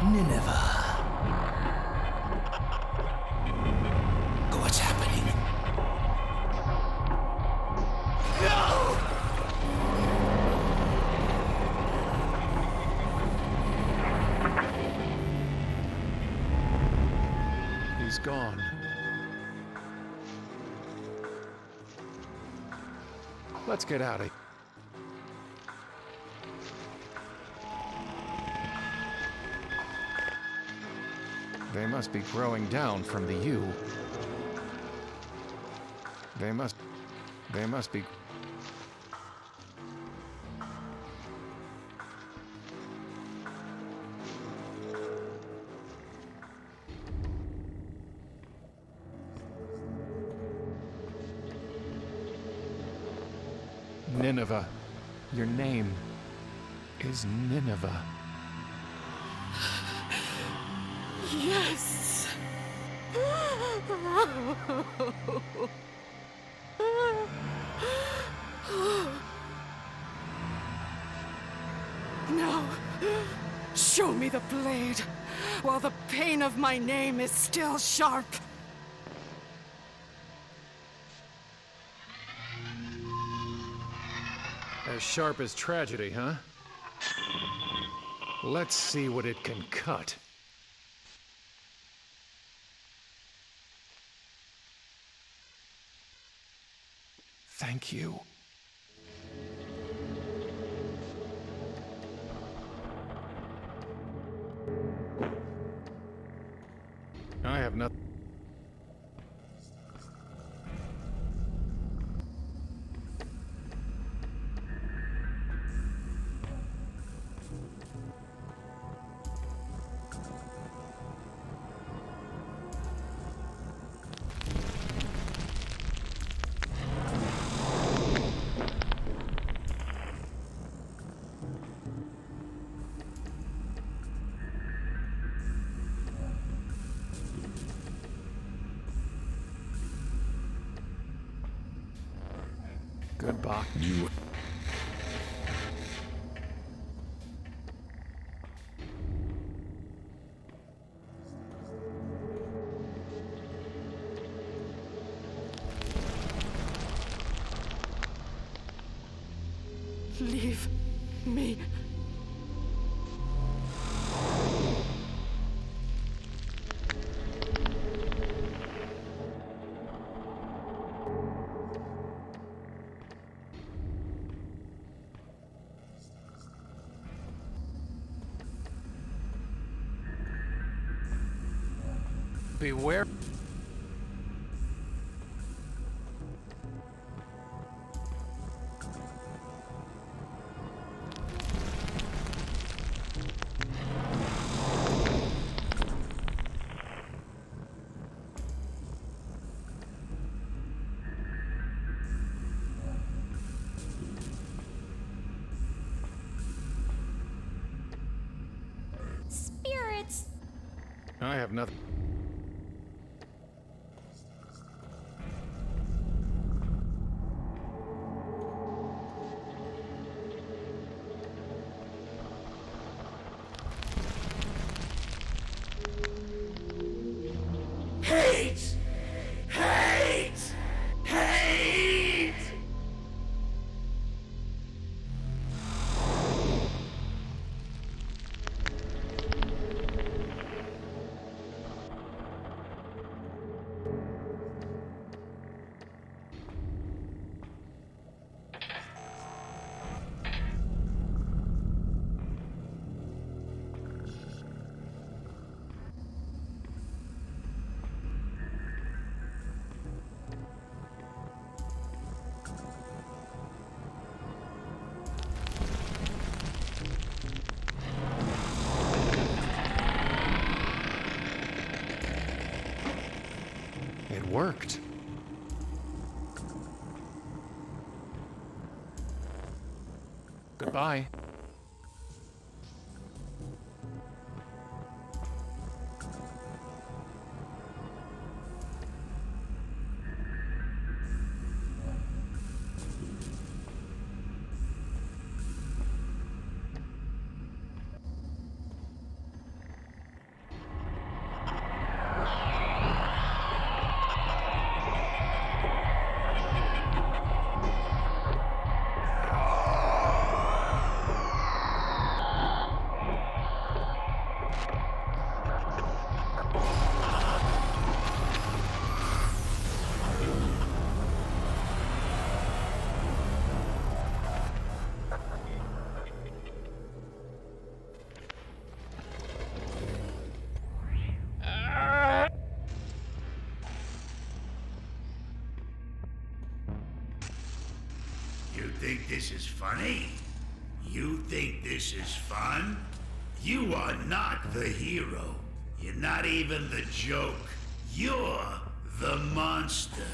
Nineveh. What's happening? gone. Let's get out of here. They must be growing down from the U. They must be... Nineveh. Your name is Nineveh. Yes. Now, show me the blade, while the pain of my name is still sharp. As sharp as tragedy, huh? Let's see what it can cut. Thank you. I have nothing. Goodbye. You... Leave me. Beware. Spirits. I have nothing. Hate! Hate! Hate! It worked. Goodbye. think this is funny? You think this is fun? You are not the hero. You're not even the joke. You're the monster.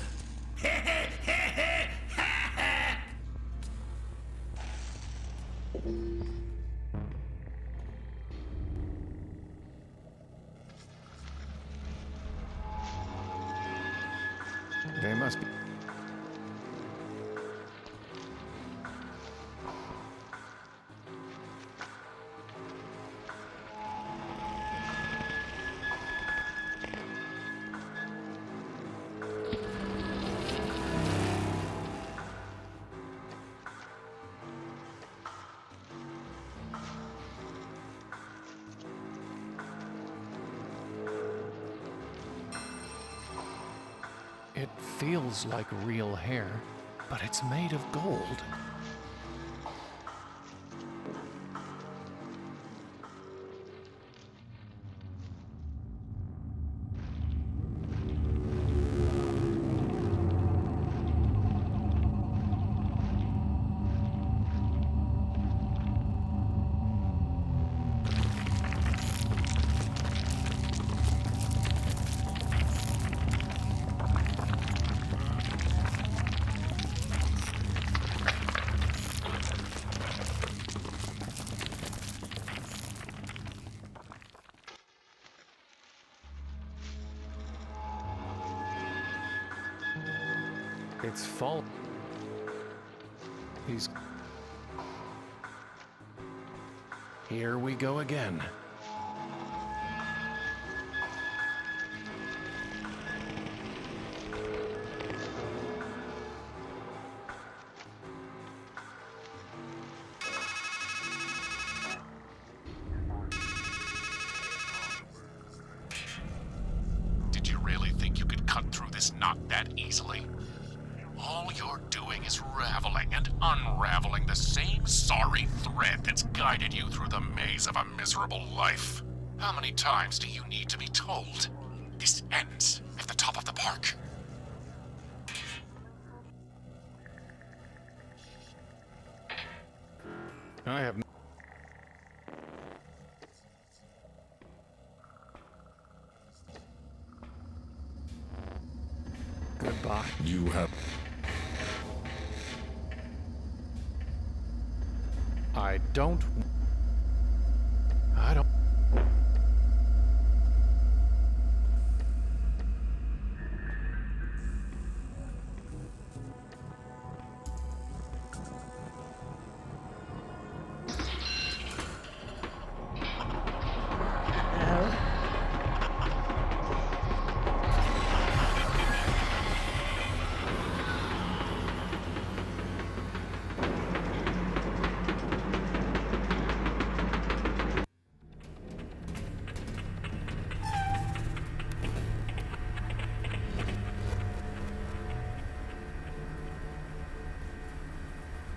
They must be. It feels like real hair, but it's made of gold. It's fall. He's... Here we go again. Did you really think you could cut through this knot that easily? All you're doing is raveling and unraveling the same sorry thread that's guided you through the maze of a miserable life. How many times do you need to be told? This ends at the top of the park. I have... Goodbye. You have... I don't... I don't...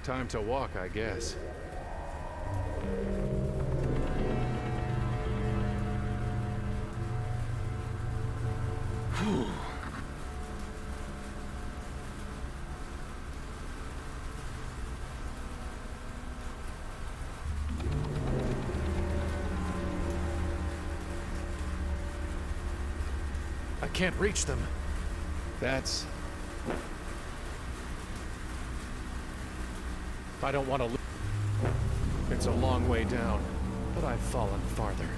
Time to walk, I guess. Whew. I can't reach them. That's... I don't want to lose. It's a long way down, but I've fallen farther.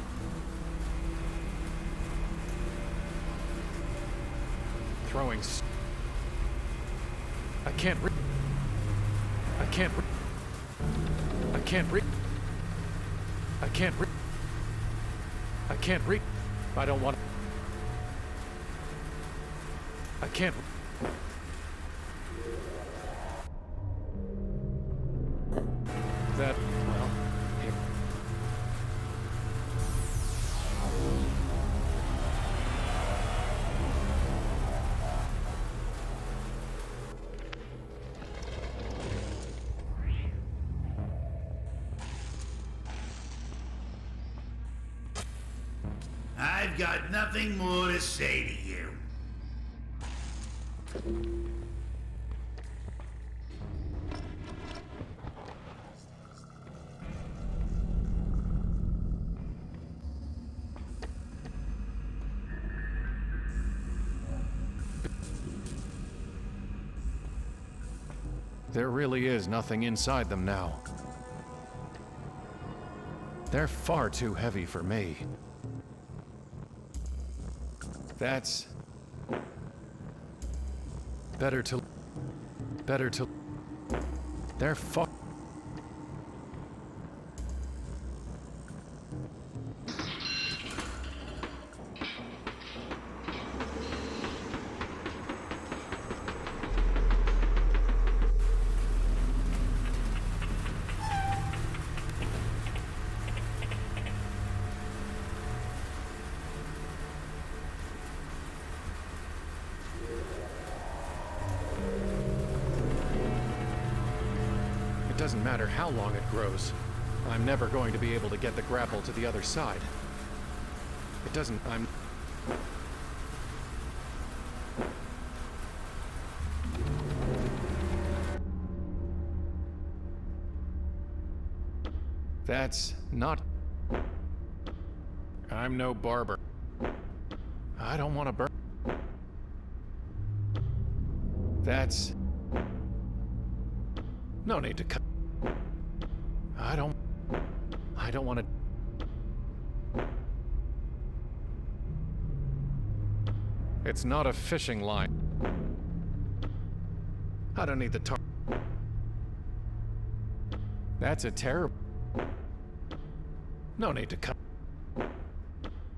Throwing... I can't reach. I can't reach. I can't reach. I can't reach. I can't reach. I don't want... I can't... That, well, here. I've got nothing more to say to you. There really is nothing inside them now. They're far too heavy for me. That's... Better to... They're far... It doesn't matter how long it grows. I'm never going to be able to get the grapple to the other side. It doesn't... That's not... I'm no barber. I don't want to burn... That's... No need to cut... I don't want to... It's not a fishing line. I don't need the tar... That's a terrible... No need to cut...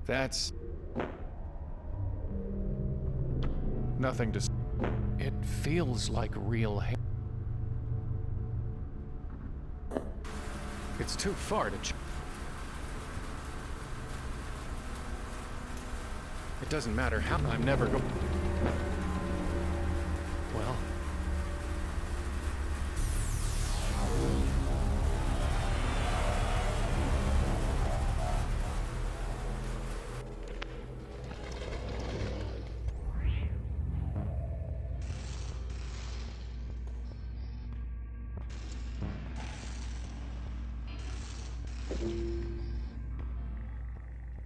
That's... Nothing to... It feels like real hair. It's too far to... It doesn't matter how... I'm never going... Well...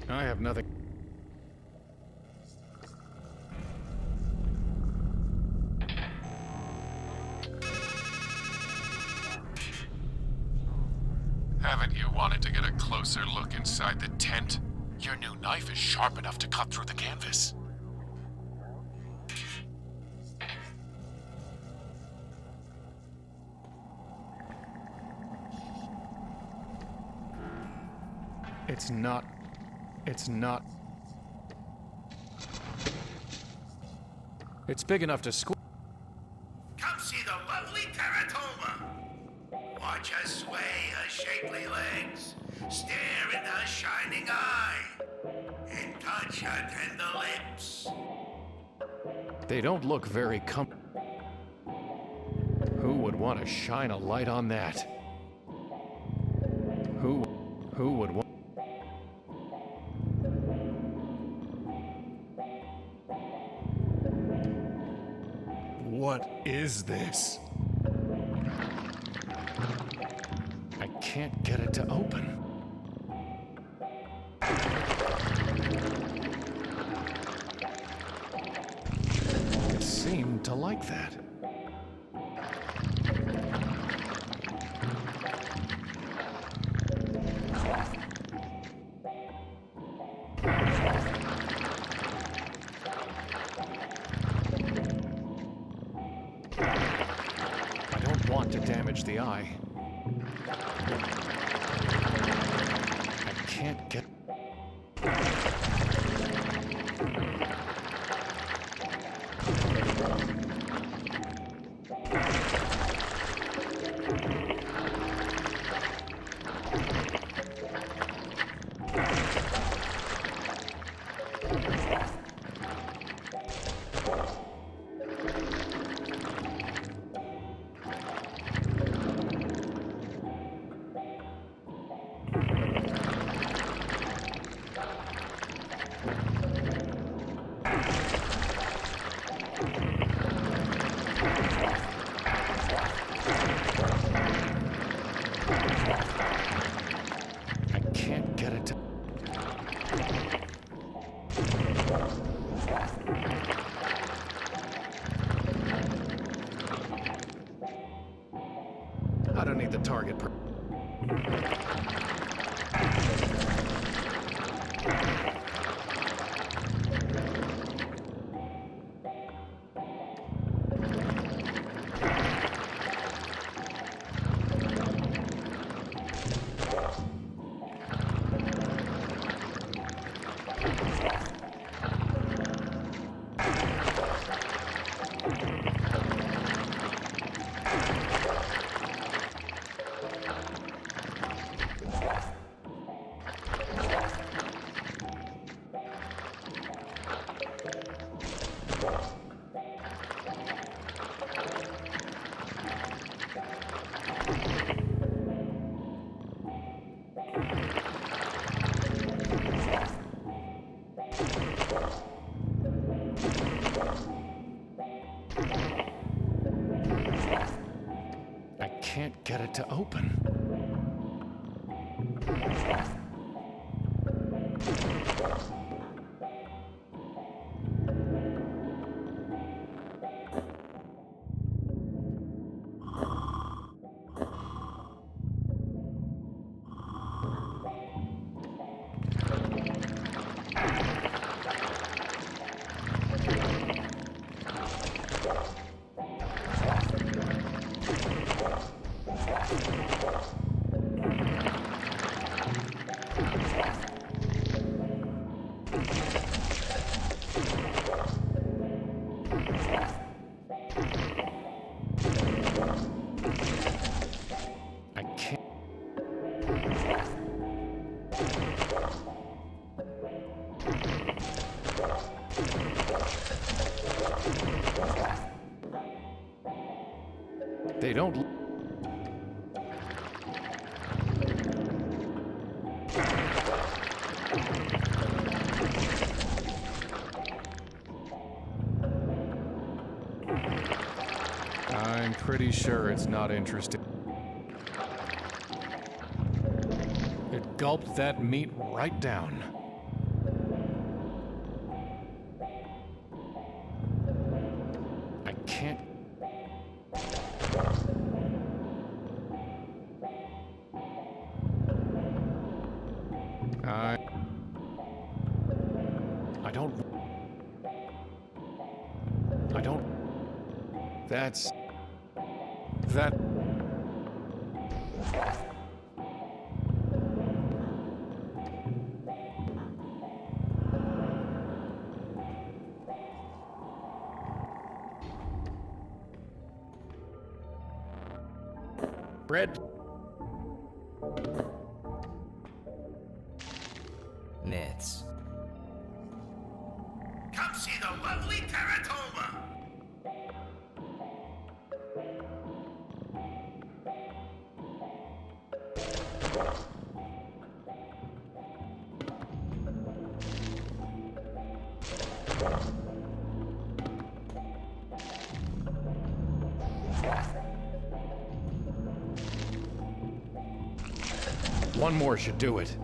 I have nothing. Haven't you wanted to get a closer look inside the tent? Your new knife is sharp enough to cut through the canvas. It's not... It's big enough to squeeze. Come see the lovely Teratoma. Watch her sway her shapely legs, stare in her shining eye, and touch her tender lips. They don't look very Who would want to shine a light on that? Who would want... What is this? I can't get it to open. It seemed to like that. The eye. I can't get... open. They don't. I'm pretty sure it's not interested. It gulped that meat right down. I can't. I don't. That's. That. Bread. Nits. Come see the lovely Teratoma. One more should do it.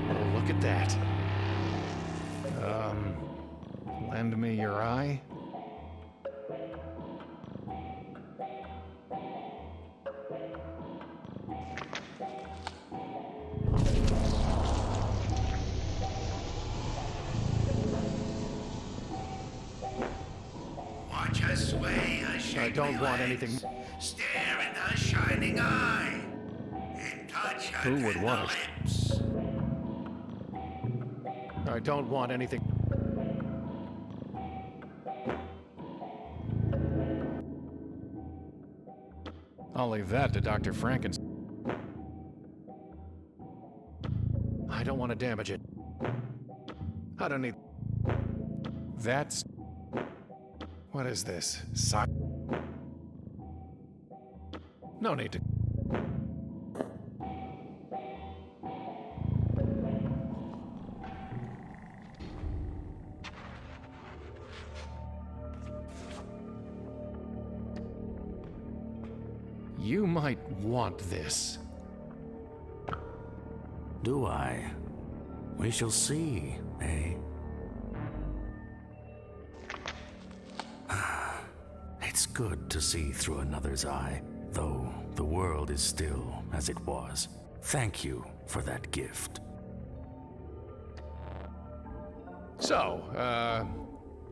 Oh, look at that. Lend me your eye? Watch us sway a shapely I don't want legs. anything. Stare in her shining eye. And touch her Who would tender want it? lips. I don't want anything. I'll leave that to Dr. Franken's. I don't want to damage it. I don't need. That's. What is this? No need to. You might want this. Do I? We shall see, eh? It's good to see through another's eye, though the world is still as it was. Thank you for that gift. So,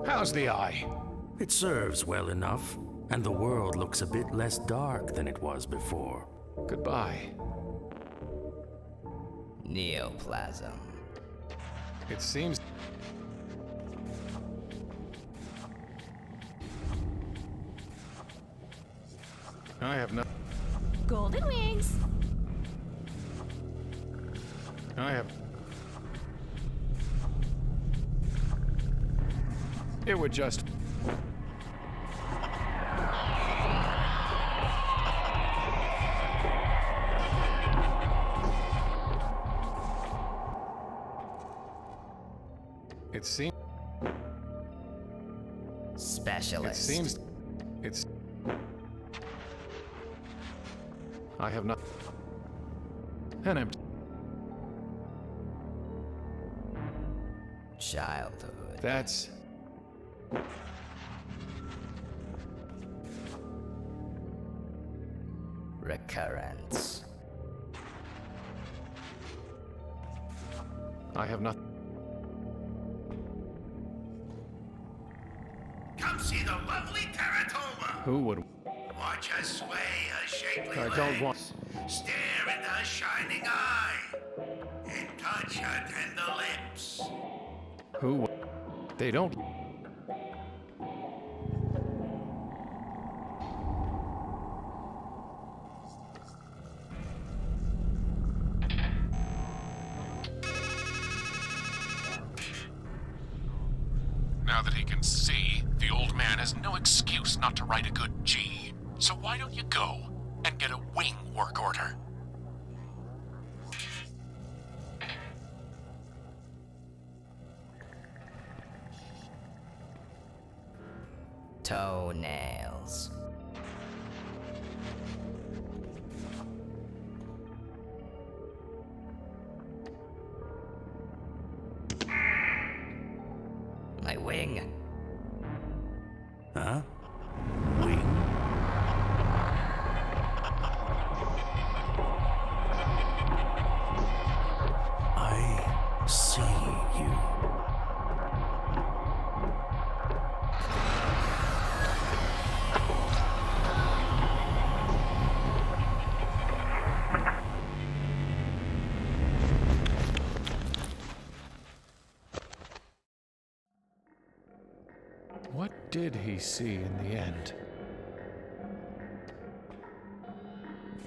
how's the eye? It serves well enough, and the world looks a bit less dark than it was before. Goodbye. Neoplasm. It seems. I have no. Golden wings. I have. It would just. It seems. specialist. It seems... it's... I have not... An empty... Childhood. That's... Recurrence. I have not... Come see the lovely Teratoma. Who would... Watch her sway her shapely I legs. don't want... Stare into her shining eye. And touch her tender lips. Who would... They don't... Now that he can see, the old man has no excuse not to write a good G. So why don't you go and get a wing work order? Toenails. My wing. Huh? Wing? I see you. What did he see in the end?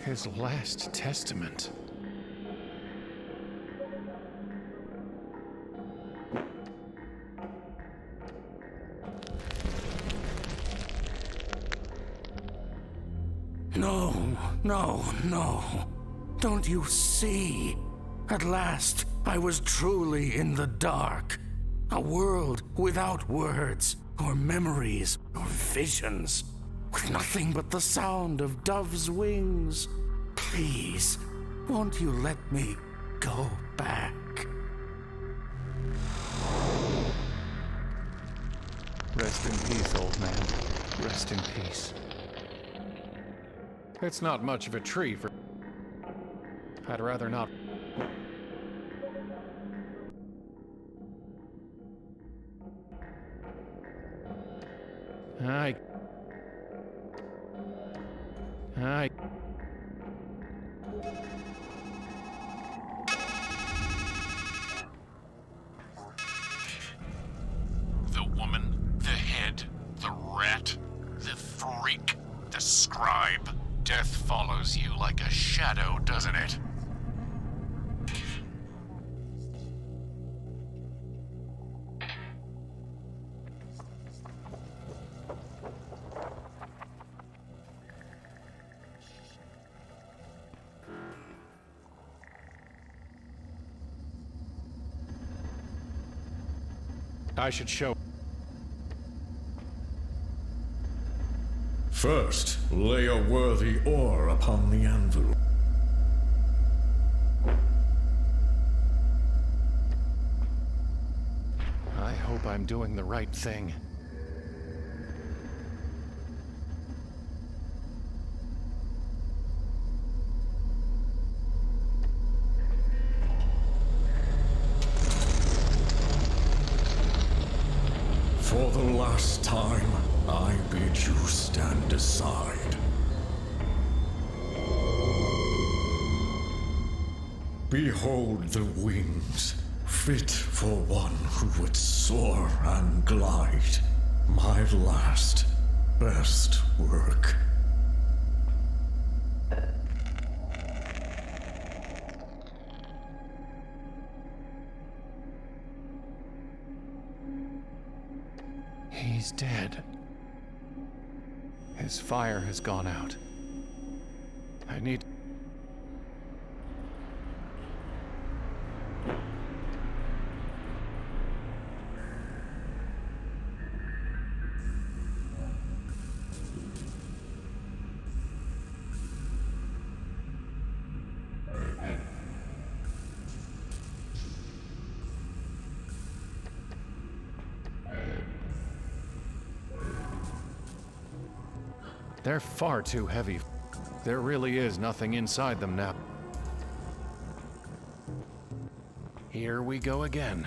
His last testament. No, no, no. Don't you see? At last, I was truly in the dark. A world without words, or memories, or visions. With nothing but the sound of doves' wings. Please, won't you let me go back? Rest in peace, old man. Rest in peace. It's not much of a tree for... I'd rather not... I... The woman, the head, the rat, the freak, the scribe. Death follows you like a shadow, doesn't it? I should show... First, lay a worthy ore upon the anvil. I hope I'm doing the right thing. For the last time, I bid you stand aside. Behold the wings, fit for one who would soar and glide. My last, best work. He's dead. His fire has gone out. I need... They're far too heavy. There really is nothing inside them now. Here we go again.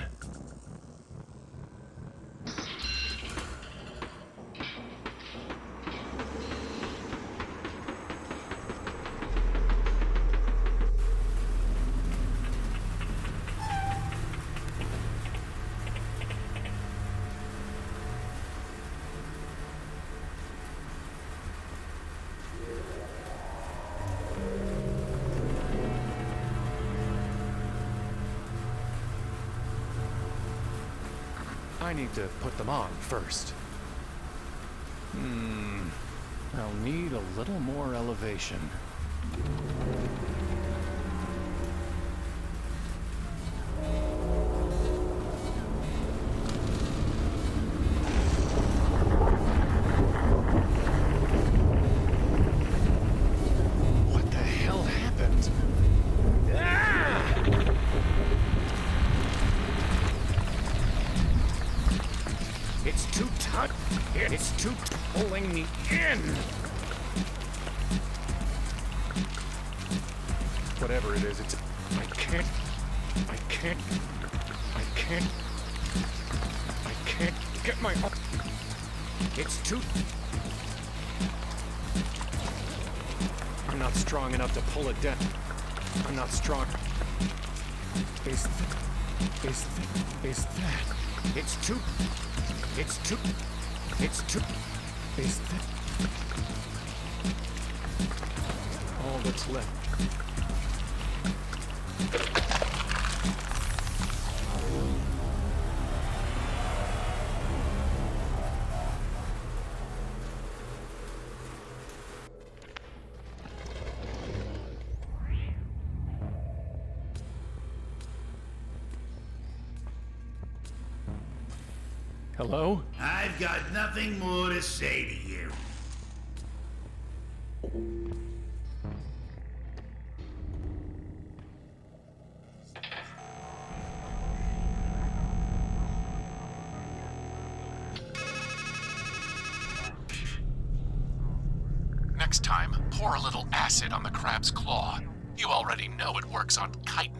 I need to put them on first. I'll need a little more elevation. What the hell happened? It's too tight. It's too pulling me in. Whatever it is, I can't get my... It's too... I'm not strong enough to pull it down. I'm not strong. Is that... It's too... Is that... All that's left. Hello? I've got nothing more to say to you. Next time, pour a little acid on the crab's claw. You already know it works on chitin.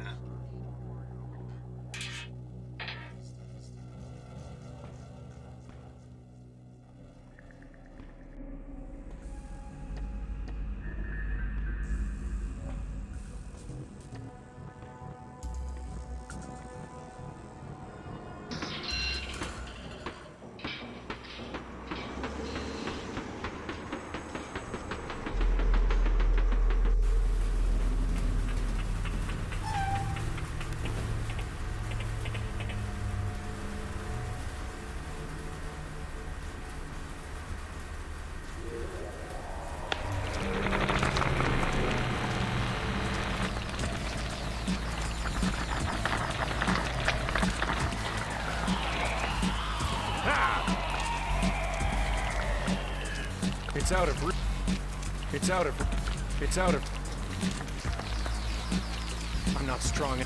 It's out of... I'm not strong.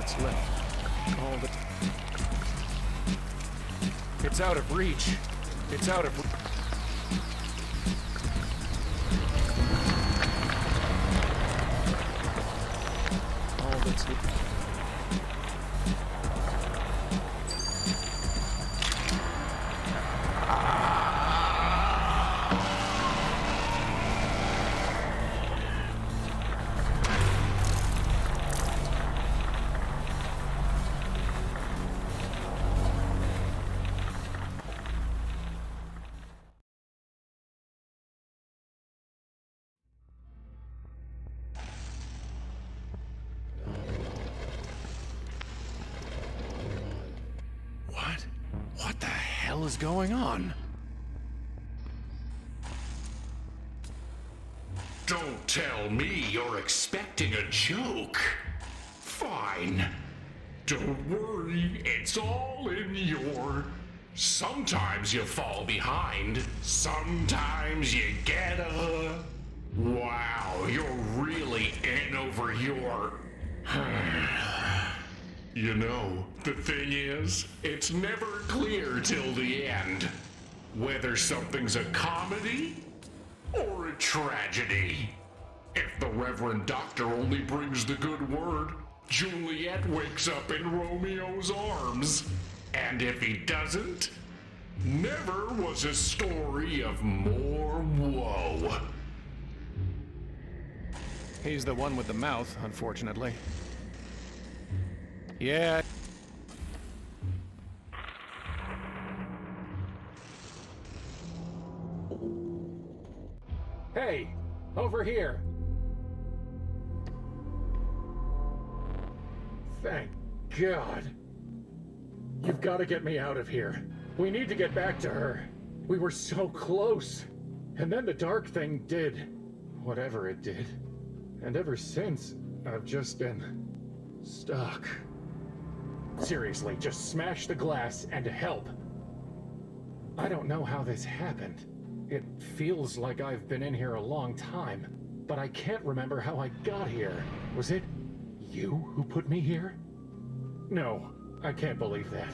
that's left. All the... It's out of reach. It's out of... All that's... What the hell is going on? Don't tell me you're expecting a joke. Fine. Don't worry, it's all in your... Sometimes you fall behind, sometimes you get a... Wow, you're really in over your... You know, the thing is, it's never clear till the end whether something's a comedy or a tragedy. If the Reverend Doctor only brings the good word, Juliet wakes up in Romeo's arms. And if he doesn't, never was a story of more woe. He's the one with the mouth, unfortunately. Yeah. Hey, over here. Thank God. You've got to get me out of here. We need to get back to her. We were so close. And then the dark thing did whatever it did. And ever since, I've just been stuck. Seriously, just smash the glass and help. I don't know how this happened. It feels like I've been in here a long time, but I can't remember how I got here. Was it you who put me here? No, I can't believe that.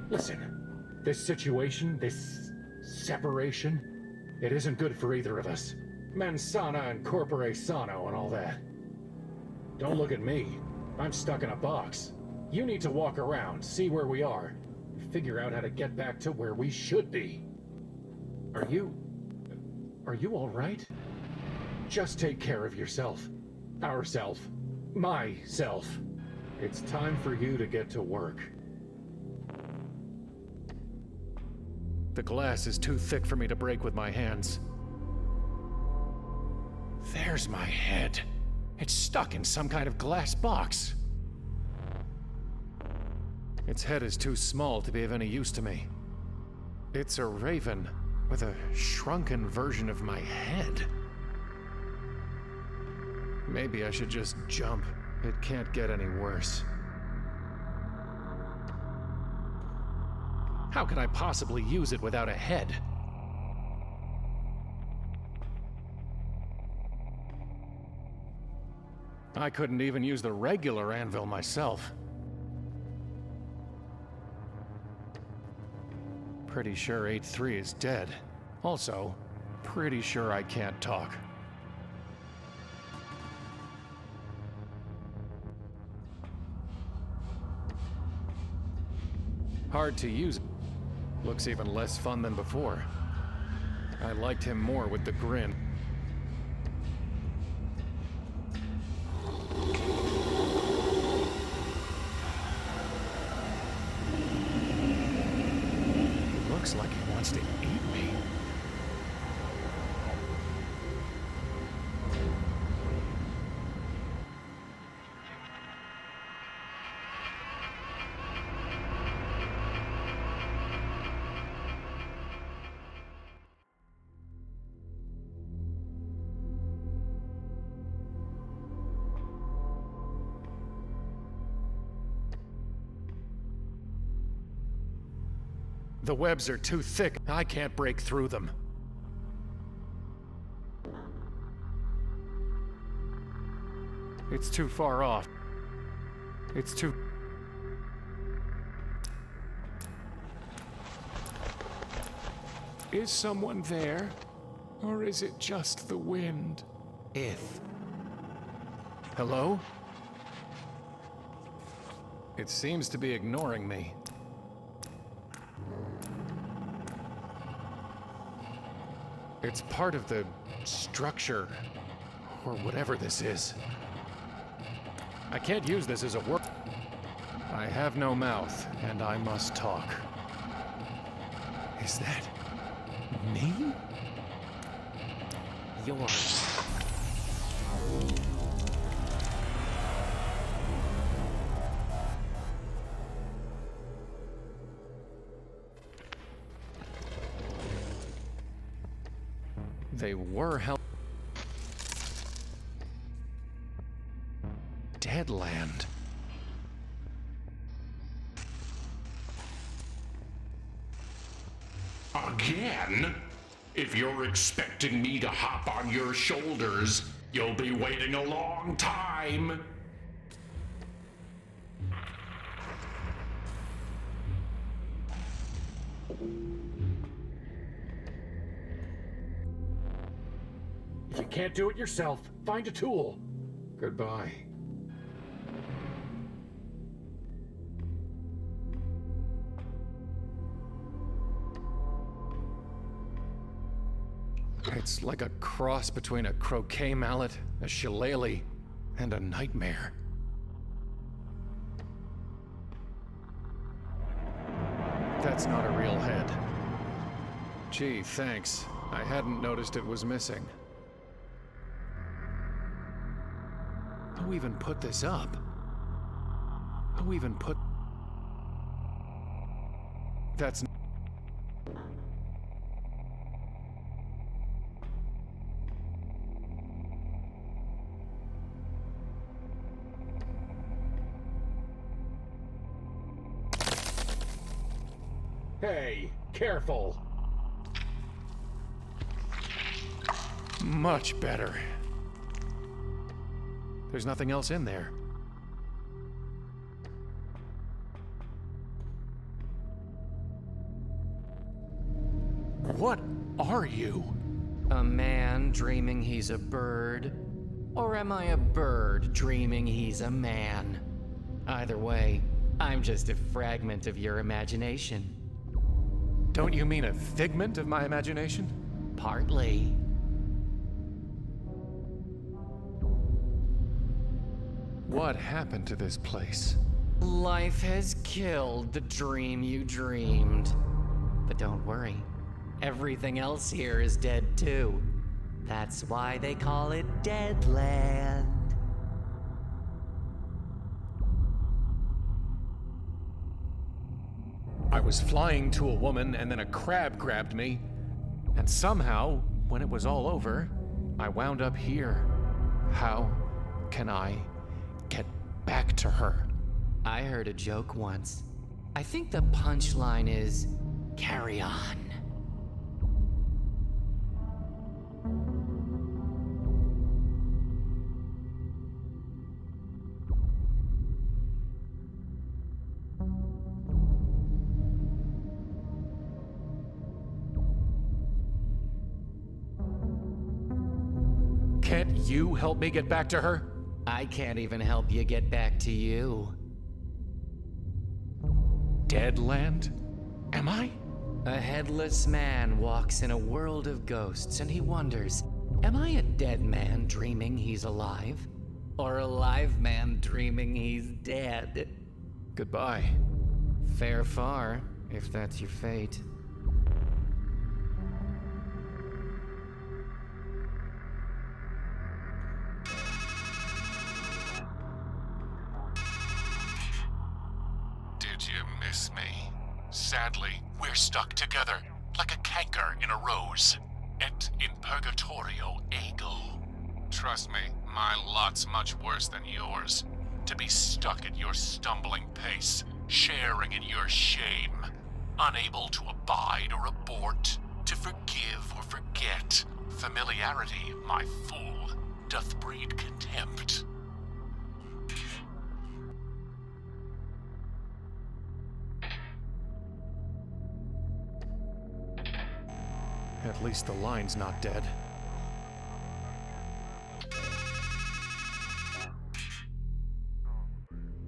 Listen, this situation, this separation, it isn't good for either of us. Mens sana and corpore sano and all that. Don't look at me. I'm stuck in a box. You need to walk around, see where we are, and figure out how to get back to where we should be. Are you all right? Just take care of yourself. Ourself. Myself. It's time for you to get to work. The glass is too thick for me to break with my hands. There's my head. It's stuck in some kind of glass box. Its head is too small to be of any use to me. It's a raven with a shrunken version of my head. Maybe I should just jump. It can't get any worse. How can I possibly use it without a head? I couldn't even use the regular anvil myself. Pretty sure 8-3 is dead. Also, pretty sure I can't talk. Hard to use. Looks even less fun than before. I liked him more with the grin. Looks like he wants to eat me. The webs are too thick. I can't break through them. It's too far off. It's too... Is someone there? Or is it just the wind? Hello? It seems to be ignoring me. It's part of the structure, or whatever this is. I can't use this as a word. I have no mouth, and I must talk. Is that me? You're... They were Deadland. Again? If you're expecting me to hop on your shoulders, you'll be waiting a long time. If you can't do it yourself, find a tool. Goodbye. It's like a cross between a croquet mallet, a shillelagh, and a nightmare. That's not a real head. Gee, thanks. I hadn't noticed it was missing. Who even put this up? Who even put... That's... Hey, careful. Much better. There's nothing else in there. What are you? A man dreaming he's a bird? Or am I a bird dreaming he's a man? Either way, I'm just a fragment of your imagination. Don't you mean a figment of my imagination? Partly. What happened to this place? Life has killed the dream you dreamed. But don't worry, everything else here is dead too. That's why they call it Deadland. I was flying to a woman and then a crab grabbed me. And somehow, when it was all over, I wound up here. How can I get back to her? I heard a joke once. I think the punchline is, carry on. Can't you help me get back to her? I can't even help you get back to you. Deadland? Am I? A headless man walks in a world of ghosts and he wonders, am I a dead man dreaming he's alive? Or a live man dreaming he's dead? Goodbye. Fare far, if that's your fate. Did you miss me? Sadly, we're stuck together, like a canker in a rose. Et in purgatorio ego. Trust me, my lot's much worse than yours. To be stuck at your stumbling pace, sharing in your shame. Unable to abide or abort, to forgive or forget. Familiarity, my fool, doth breed contempt. At least the line's not dead.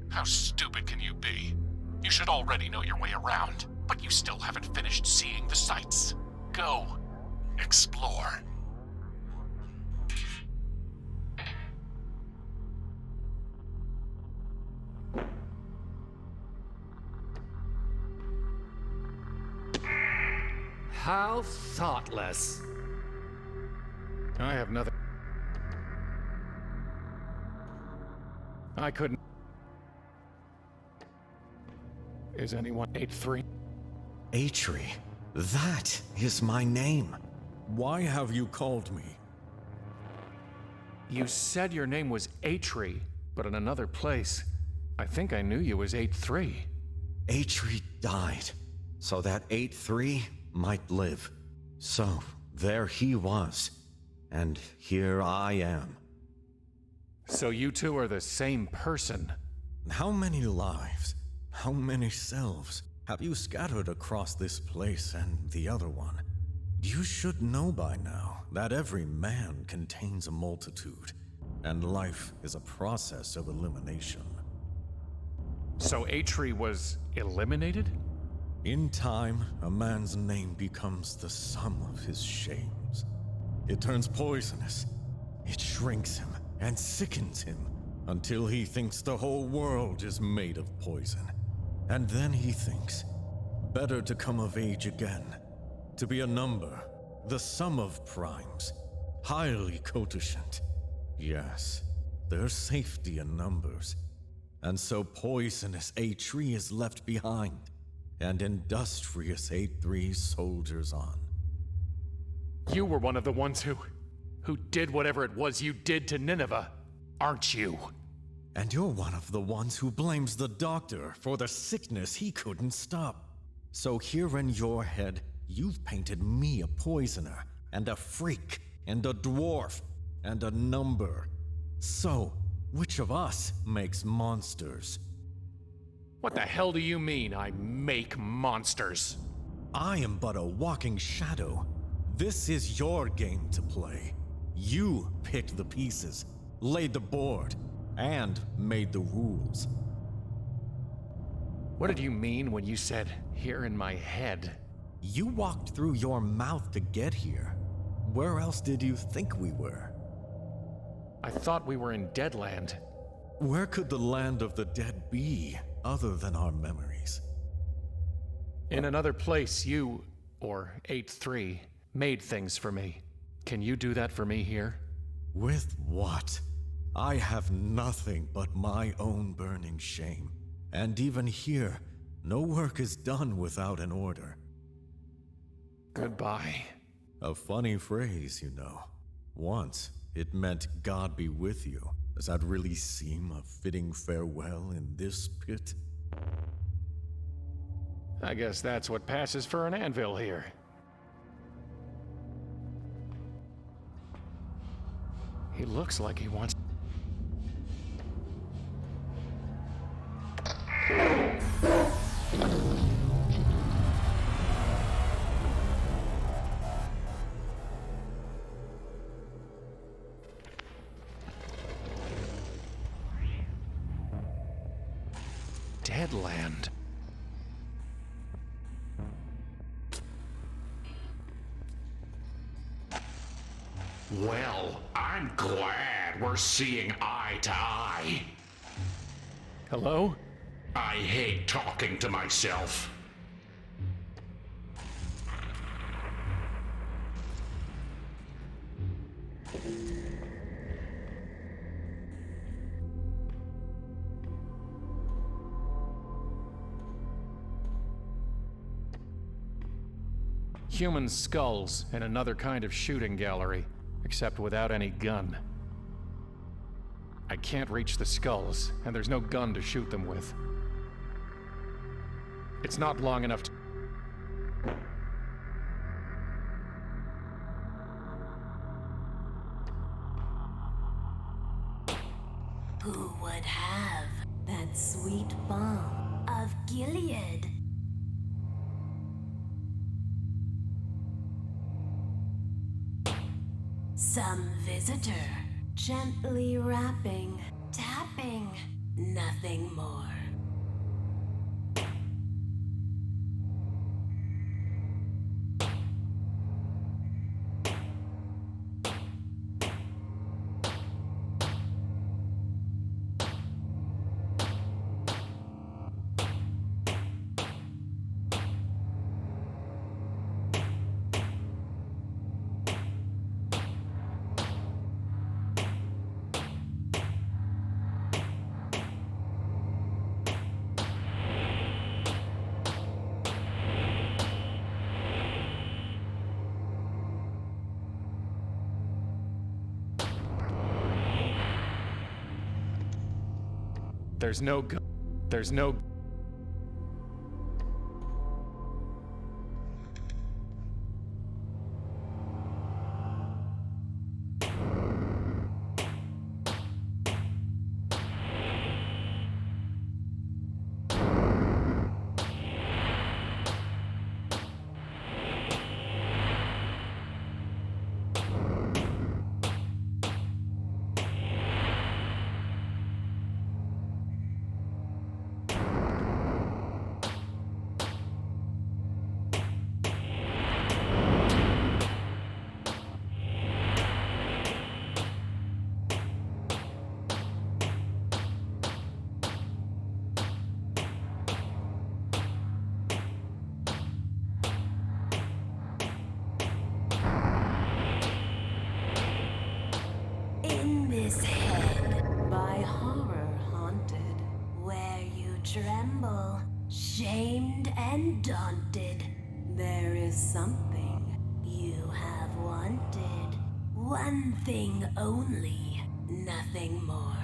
How stupid can you be? You should already know your way around, but you still haven't finished seeing the sights. Go. Explore. How thoughtless. I have nothing. I couldn't. Is anyone 8-3? Atri, that is my name. Why have you called me? You said your name was Atri, but in another place. I think I knew you as 8-3. Atri died, so that 8-3 might live. So, there he was, and here I am. So you two are the same person? How many lives, how many selves have you scattered across this place and the other one? You should know by now that every man contains a multitude, and life is a process of elimination. So Atri was eliminated? In time, a man's name becomes the sum of his shames. It turns poisonous. It shrinks him and sickens him until he thinks the whole world is made of poison. And then he thinks, better to come of age again, to be a number, the sum of primes, highly cototient. Yes, there's safety in numbers. And so poisonous Atri is left behind, and industrious 8-3 soldiers on. You were one of the ones who did whatever it was you did to Nineveh, aren't you? And you're one of the ones who blames the doctor for the sickness he couldn't stop. So here in your head, you've painted me a poisoner, and a freak, and a dwarf, and a number. So, which of us makes monsters? What the hell do you mean, I make monsters? I am but a walking shadow. This is your game to play. You picked the pieces, laid the board, and made the rules. What did you mean when you said, here in my head? You walked through your mouth to get here. Where else did you think we were? I thought we were in Deadland. Where could the land of the dead be, other than our memories? In another place, you, or 8-3, made things for me. Can you do that for me here? With what? I have nothing but my own burning shame. And even here, no work is done without an order. Goodbye. A funny phrase, you know. Once, it meant God be with you. Does that really seem a fitting farewell in this pit? I guess that's what passes for an anvil here. He looks like he wants... Deadland. Well, I'm glad we're seeing eye to eye. Hello? I hate talking to myself. Human skulls in another kind of shooting gallery, except without any gun. I can't reach the skulls, and there's no gun to shoot them with. It's not long enough to... Who would have that sweet balm of Gilead? Some visitor, gently rapping, tapping, nothing more. There's no In this head, by horror haunted, where you tremble, shamed and daunted, there is something you have wanted. One thing only, nothing more.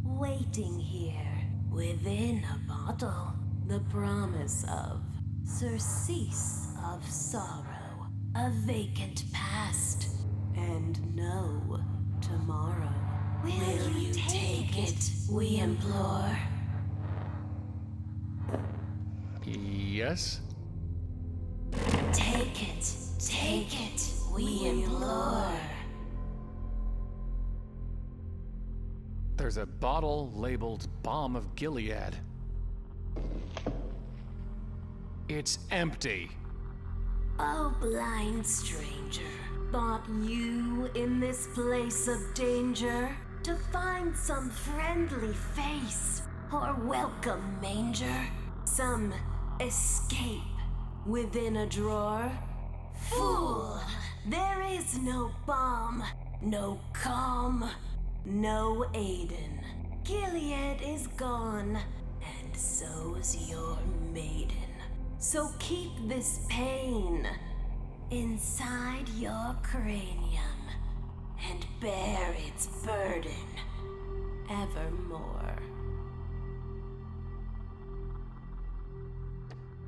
Waiting here, within a bottle, the promise of surcease of sorrow, a vacant past, and no tomorrow. Will you take it, we implore? Yes? Take it, we implore. There's a bottle labeled Balm of Gilead. It's empty. Oh, blind stranger, thought you in this place of danger to find some friendly face or welcome manger, some escape within a drawer? Fool! There is no balm, no calm, no Aiden. Gilead is gone, and so's your maiden. So keep this pain inside your cranium and bear its burden evermore.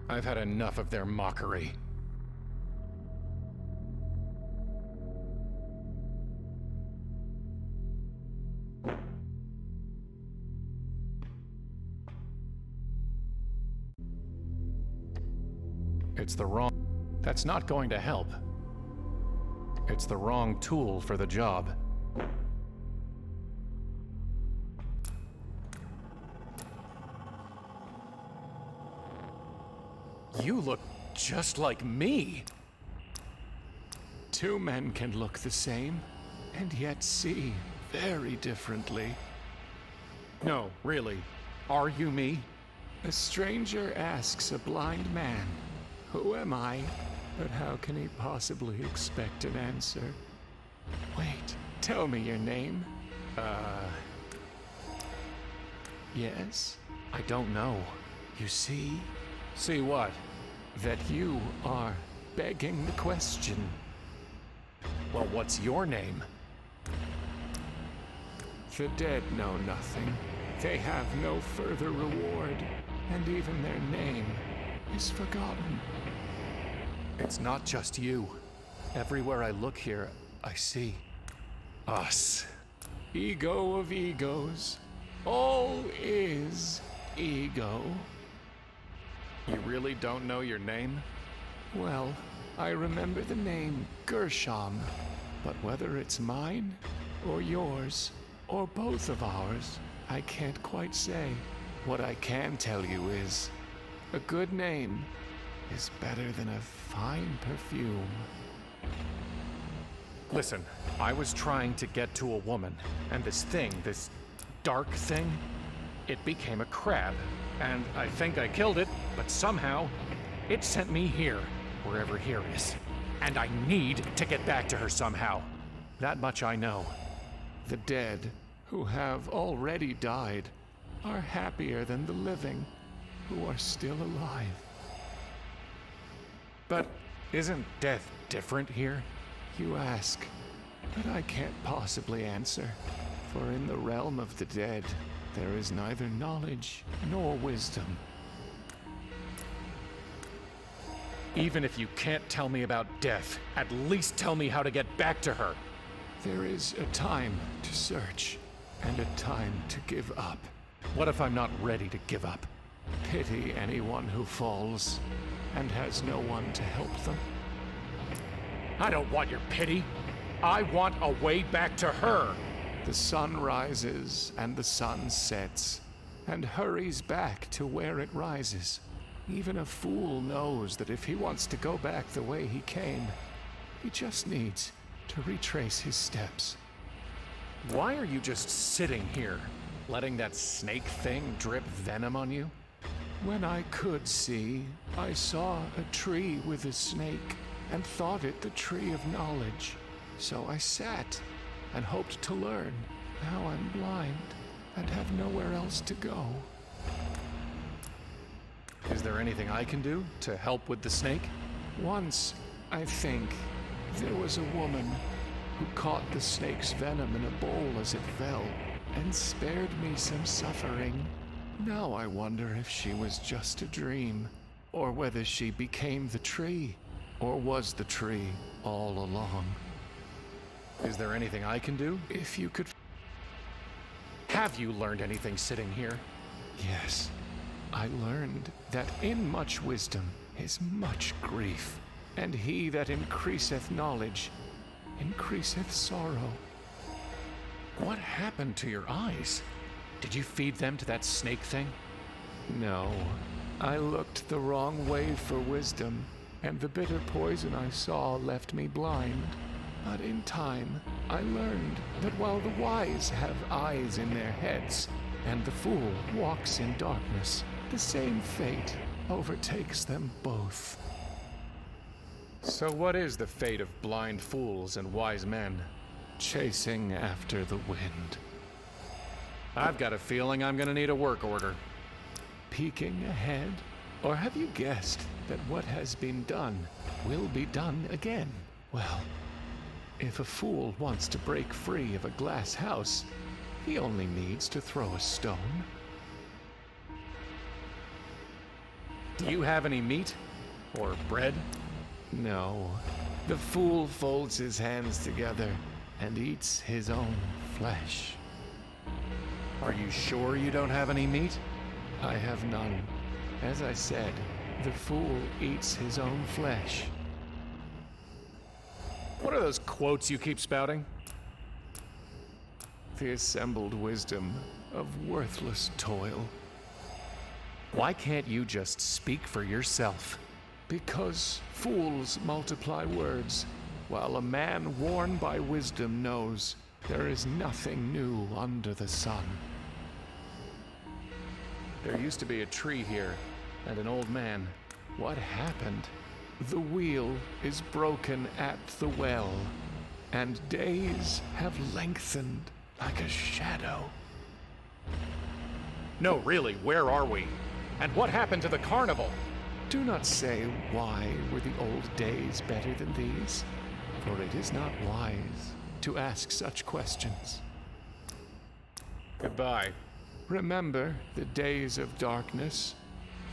I've had enough of their mockery. It's the wrong... That's not going to help. It's the wrong tool for the job. You look just like me. Two men can look the same, and yet see very differently. No, really. Are you me? A stranger asks a blind man, "Who am I?" But how can he possibly expect an answer? Wait, tell me your name. Yes? I don't know. You see? See what? That you are begging the question. Well, what's your name? The dead know nothing. They have no further reward, and even their name is forgotten. It's not just you. Everywhere I look here, I see us. Ego of egos. All is ego. You really don't know your name? Well, I remember the name Gershom. But whether it's mine, or yours, or both of ours, I can't quite say. What I can tell you is, a good name is better than a fine perfume. Listen, I was trying to get to a woman, and this thing, this dark thing, it became a crab. And I think I killed it, but somehow, it sent me here, wherever here is. And I need to get back to her somehow. That much I know. The dead, who have already died, are happier than the living, who are still alive. But isn't death different here? You ask, but I can't possibly answer. For in the realm of the dead, there is neither knowledge nor wisdom. Even if you can't tell me about death, at least tell me how to get back to her. There is a time to search, and a time to give up. What if I'm not ready to give up? Pity anyone who falls, and has no one to help them. I don't want your pity. I want a way back to her. The sun rises and the sun sets, and hurries back to where it rises. Even a fool knows that if he wants to go back the way he came, he just needs to retrace his steps. Why are you just sitting here, letting that snake thing drip venom on you? When I could see, I saw a tree with a snake, and thought it the tree of knowledge. So I sat and hoped to learn. Now I'm blind and have nowhere else to go. Is there anything I can do to help with the snake? Once, I think, there was a woman who caught the snake's venom in a bowl as it fell and spared me some suffering. Now I wonder if she was just a dream, or whether she became the tree, or was the tree all along. Is there anything I can do? If you could... Have you learned anything sitting here? Yes. I learned that in much wisdom is much grief, and he that increaseth knowledge increaseth sorrow. What happened to your eyes? Did you feed them to that snake thing? No. I looked the wrong way for wisdom, and the bitter poison I saw left me blind. But in time, I learned that while the wise have eyes in their heads, and the fool walks in darkness, the same fate overtakes them both. So what is the fate of blind fools and wise men? Chasing after the wind. I've got a feeling I'm gonna need a work order. Peeking ahead? Or have you guessed that what has been done will be done again? Well, if a fool wants to break free of a glass house, he only needs to throw a stone. Do you have any meat? Or bread? No. The fool folds his hands together and eats his own flesh. Are you sure you don't have any meat? I have none. As I said, the fool eats his own flesh. What are those quotes you keep spouting? The assembled wisdom of worthless toil. Why can't you just speak for yourself? Because fools multiply words, while a man worn by wisdom knows there is nothing new under the sun. There used to be a tree here, and an old man. What happened? The wheel is broken at the well, and days have lengthened like a shadow. No, really, where are we? And what happened to the carnival? Do not say, why were the old days better than these? For it is not wise to ask such questions. Goodbye. Remember the days of darkness,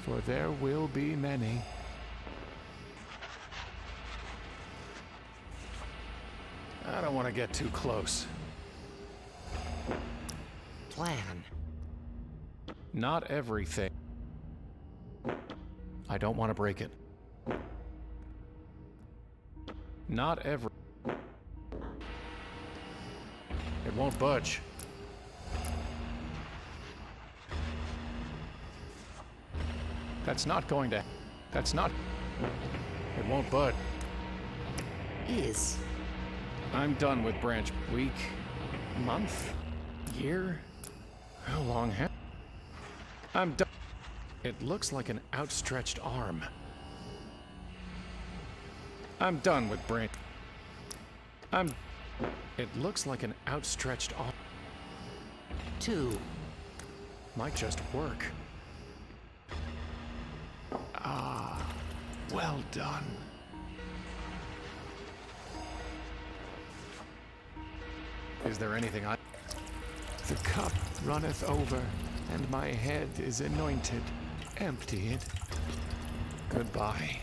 for there will be many. I don't want to get too close. Plan. Not everything. I don't want to break it. Not every... It won't budge. That's not going to... That's not... It won't budge. Is. I'm done with branch. Week? Month? Year? How long have... I'm done. It looks like an outstretched arm. I'm done with branch. It looks like an outstretched arm. 2. Might just work. Ah, well done. Is there anything I... The cup runneth over, and my head is anointed. Empty it. Goodbye.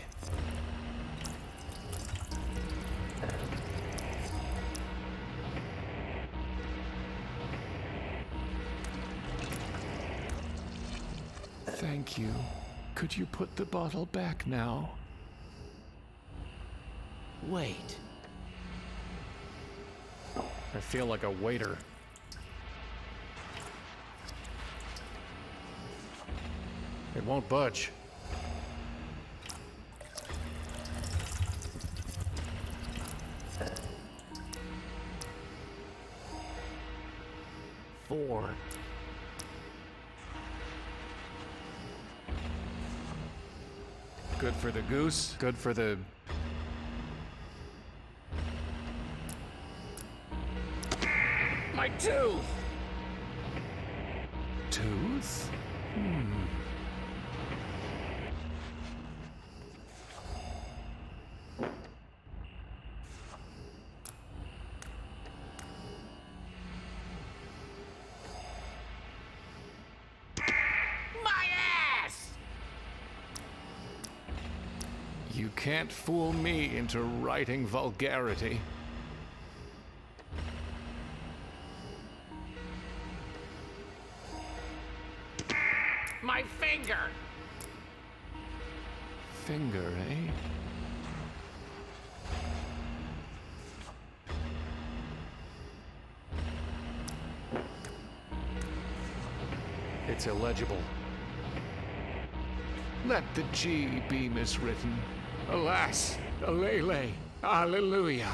Thank you. Could you put the bottle back now? Wait. I feel like a waiter. It won't budge. Four. Good for the goose, good for the... My tooth! Tooth? My ass! You can't fool me into writing vulgarity. My finger! Finger, eh? It's illegible. Let the G be miswritten. Alas, Alele, Alleluia.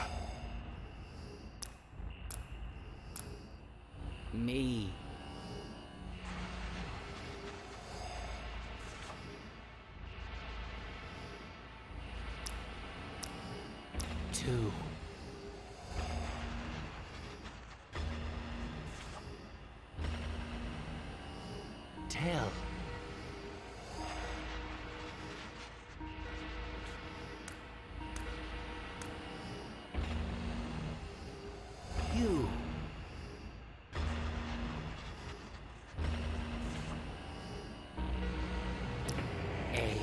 Me. Two. Tell. You. A.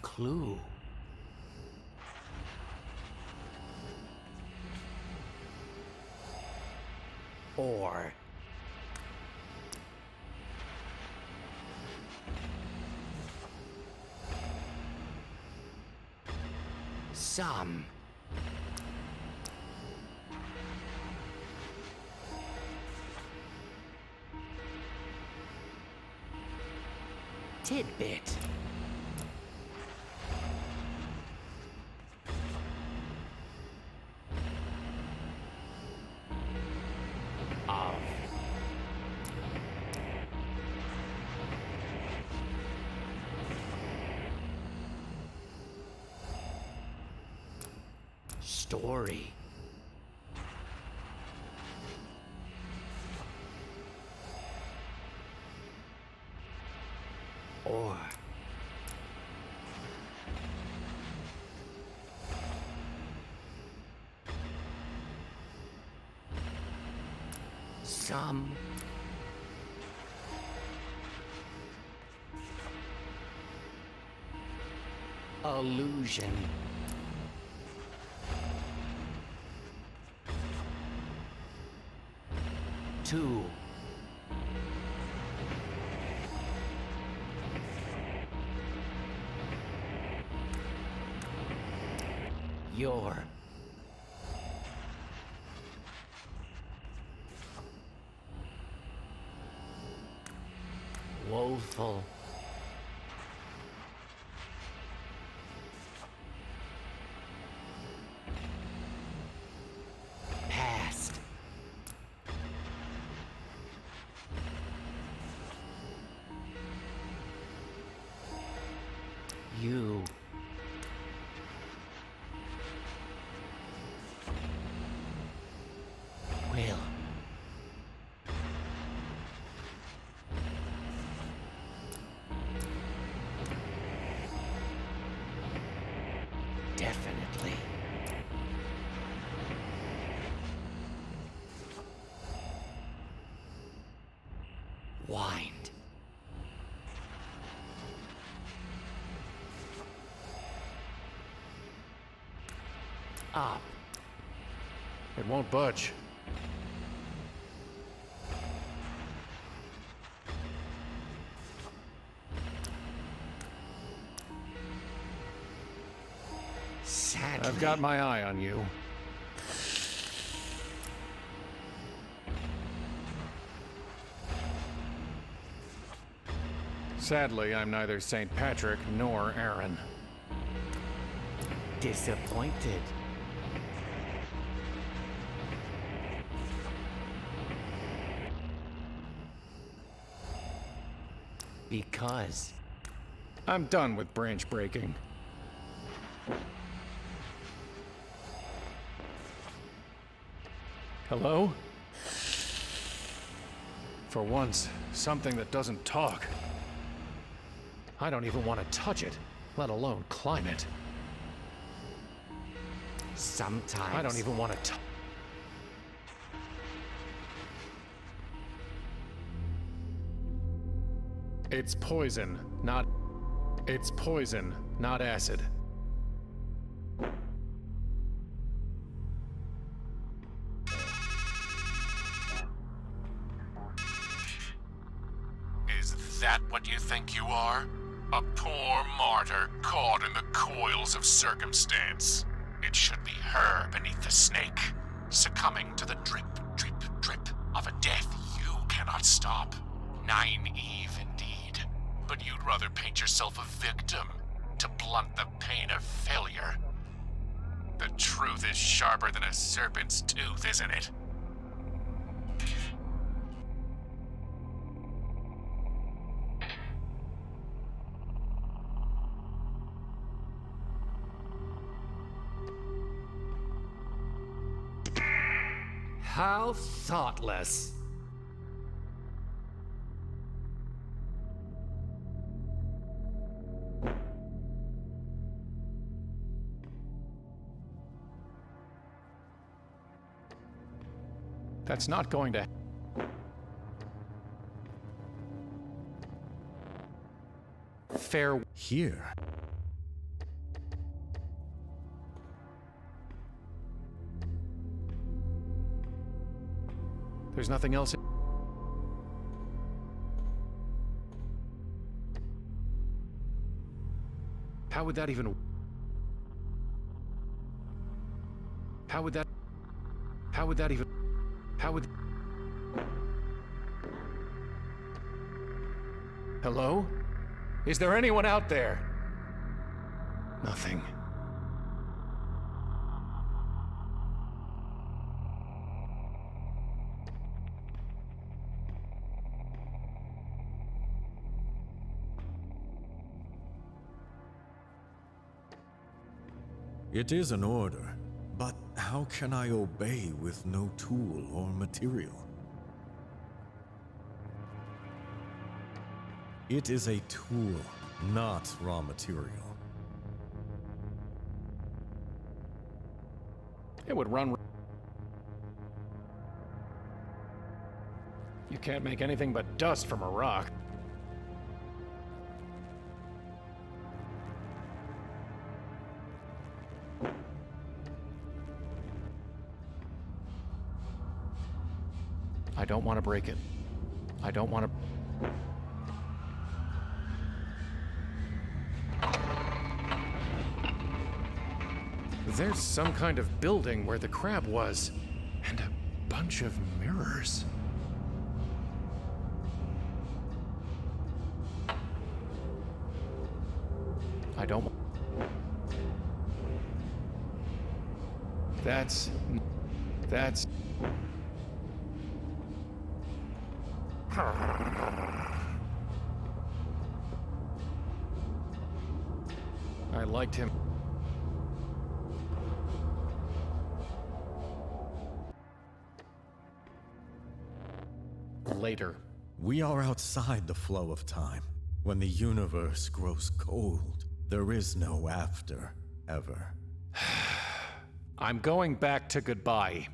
Clue. Or. Some. Tidbit. Of. Story. Or. Some. Illusion. Two. You're woeful. Past. You will. Definitely. Wind. Up. It won't budge. Sadly. I've got my eye on you. Sadly, I'm neither St. Patrick nor Aaron. Disappointed. Because I'm done with branch breaking. Hello? For once, something that doesn't talk. I don't even want to touch it, let alone climb it. Sometimes I don't even want to It's poison, not... It's poison, not acid. Is that what you think you are? A poor martyr caught in the coils of circumstance. It should be her beneath the snake, succumbing to the drip, drip, drip of a death you cannot stop. Naive indeed, but you'd rather paint yourself a victim to blunt the pain of failure. The truth is sharper than a serpent's tooth, isn't it? how thoughtless. That's not going to... Fair... Here. There's nothing else... How would that even... How would that even... How would... Hello? Is there anyone out there? Nothing. It is an order, but how can I obey with no tool or material? It is a tool, not raw material. It would run... You can't make anything but dust from a rock. I don't want to break it. I don't want to... There's some kind of building where the crab was, and a bunch of mirrors. I don't... That's... I liked him. Later. We are outside the flow of time. When the universe grows cold, there is no after, ever. I'm going back to goodbye.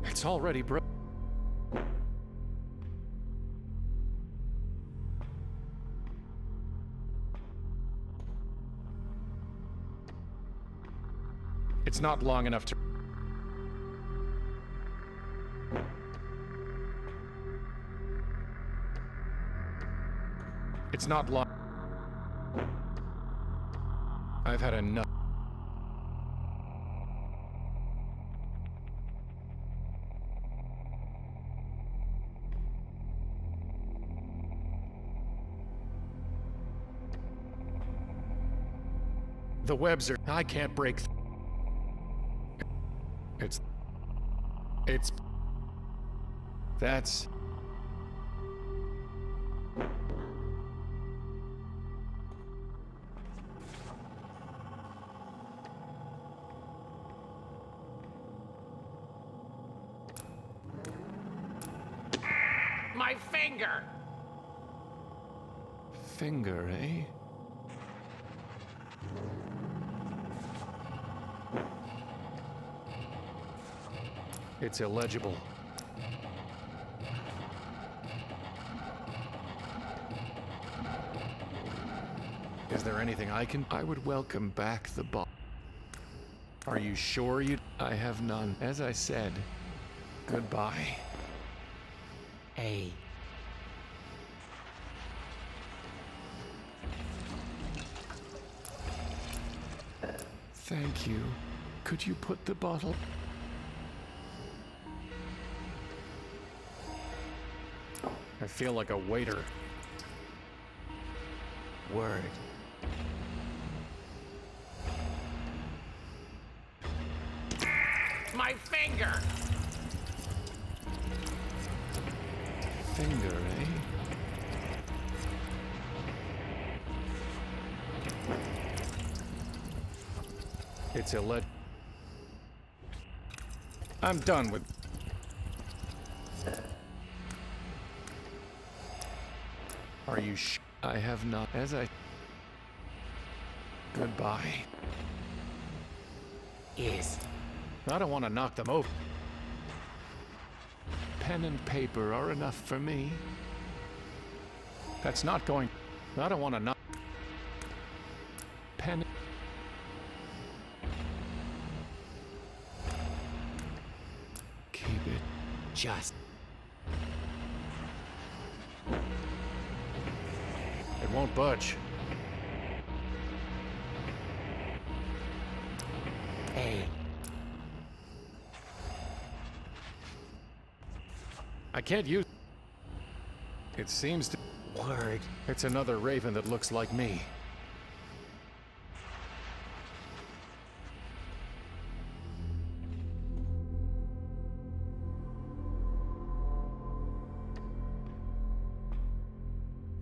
It's already broke. It's not long enough to... It's not long... I've had enough. The webs are... I can't break... It's... That's... My finger! Finger, eh? It's illegible. Is there anything I can... I would welcome back the ball. Are you sure you... I have none. As I said, goodbye. A. Thank you. Could you put the bottle... I feel like a waiter. Word. My finger! Finger, eh? It's illegible. I'm done with... Are you I have not... As I... Goodbye. Is. I don't want to knock them over. Pen and paper are enough for me. That's not going... I don't want to knock... Pen... Keep it... Just... It won't budge. A. I can't use... It seems to... Word. It's another raven that looks like me.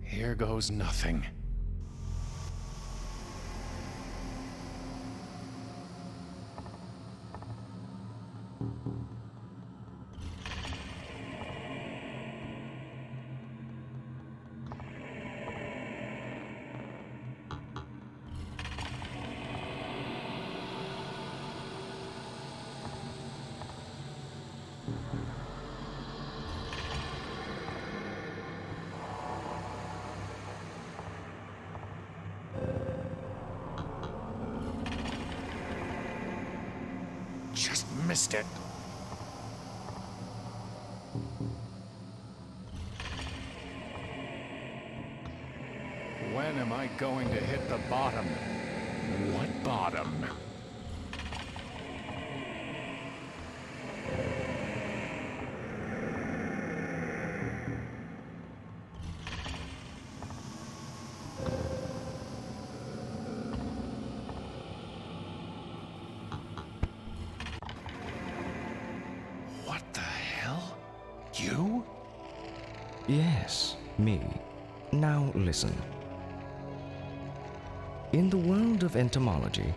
Here goes nothing. Just missed it. When am I going to hit the bottom? What bottom? What the hell? You? Yes, me. Now listen. In the world of entomology,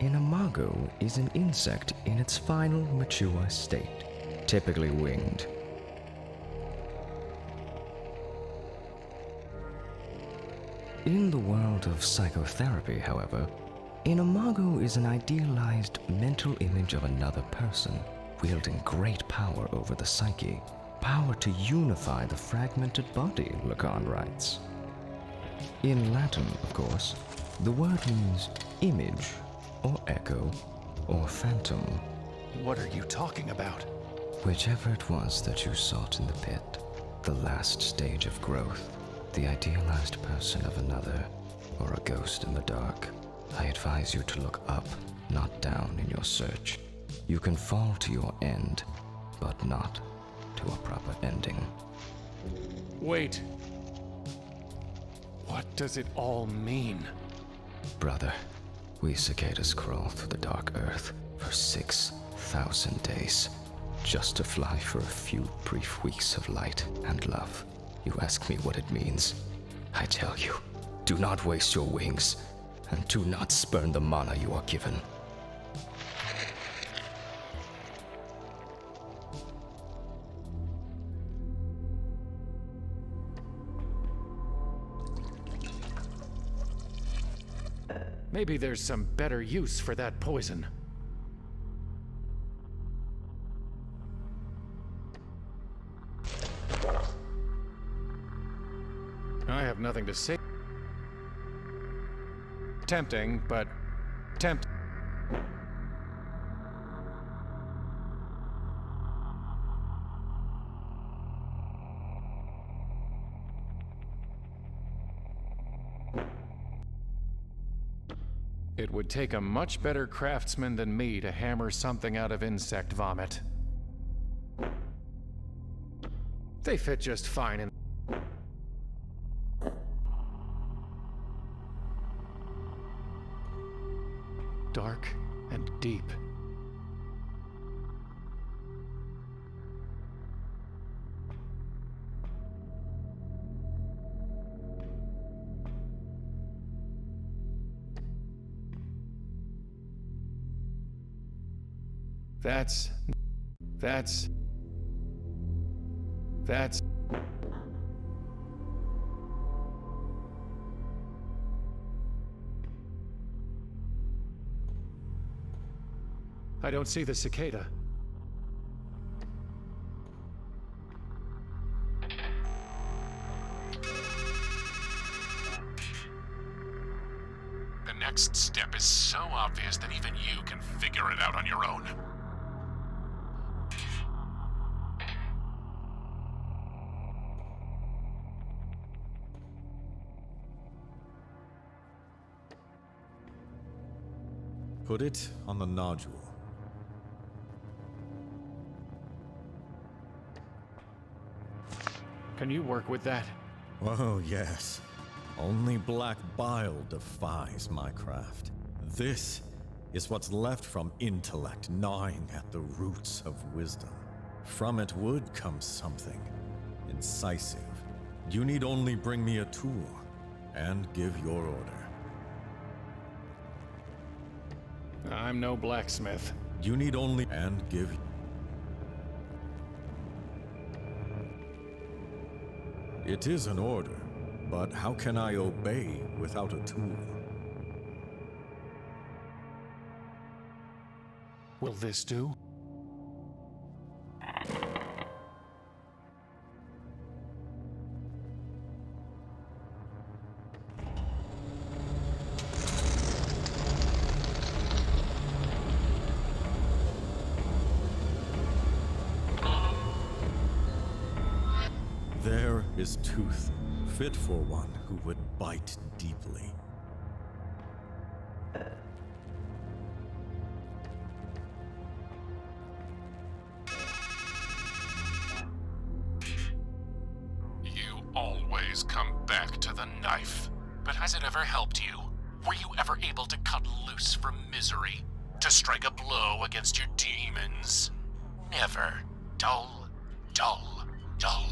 an imago is an insect in its final mature state, typically winged. In the world of psychotherapy, however, an imago is an idealized mental image of another person, wielding great power over the psyche. Power to unify the fragmented body, Lacan writes. In Latin, of course, the word means image, or echo, or phantom. What are you talking about? Whichever it was that you sought in the pit, the last stage of growth, the idealized person of another, or a ghost in the dark, I advise you to look up, not down in your search. You can fall to your end, but not to a proper ending. Wait. What does it all mean? Brother, we cicadas crawl through the dark earth for 6,000 days, just to fly for a few brief weeks of light and love. You ask me what it means. I tell you, do not waste your wings, and do not spurn the mana you are given. Maybe there's some better use for that poison. I have nothing to say. Tempting, but tempting. It would take a much better craftsman than me to hammer something out of insect vomit. They fit just fine in... dark and deep. That's... I don't see the cicada. The next step is so obvious that even you can figure it out on your own. Put it on the nodule. Can you work with that? Oh, yes. Only black bile defies my craft. This is what's left from intellect gnawing at the roots of wisdom. From it would come something incisive. You need only bring me a tool and give your order. I'm no blacksmith. You need only and give. It is an order, but how can I obey without a tool? Will this do? There is tooth, fit for one who would bite deeply. You always come back to the knife. But has it ever helped you? Were you ever able to cut loose from misery? To strike a blow against your demons? Never. Dull, dull, dull.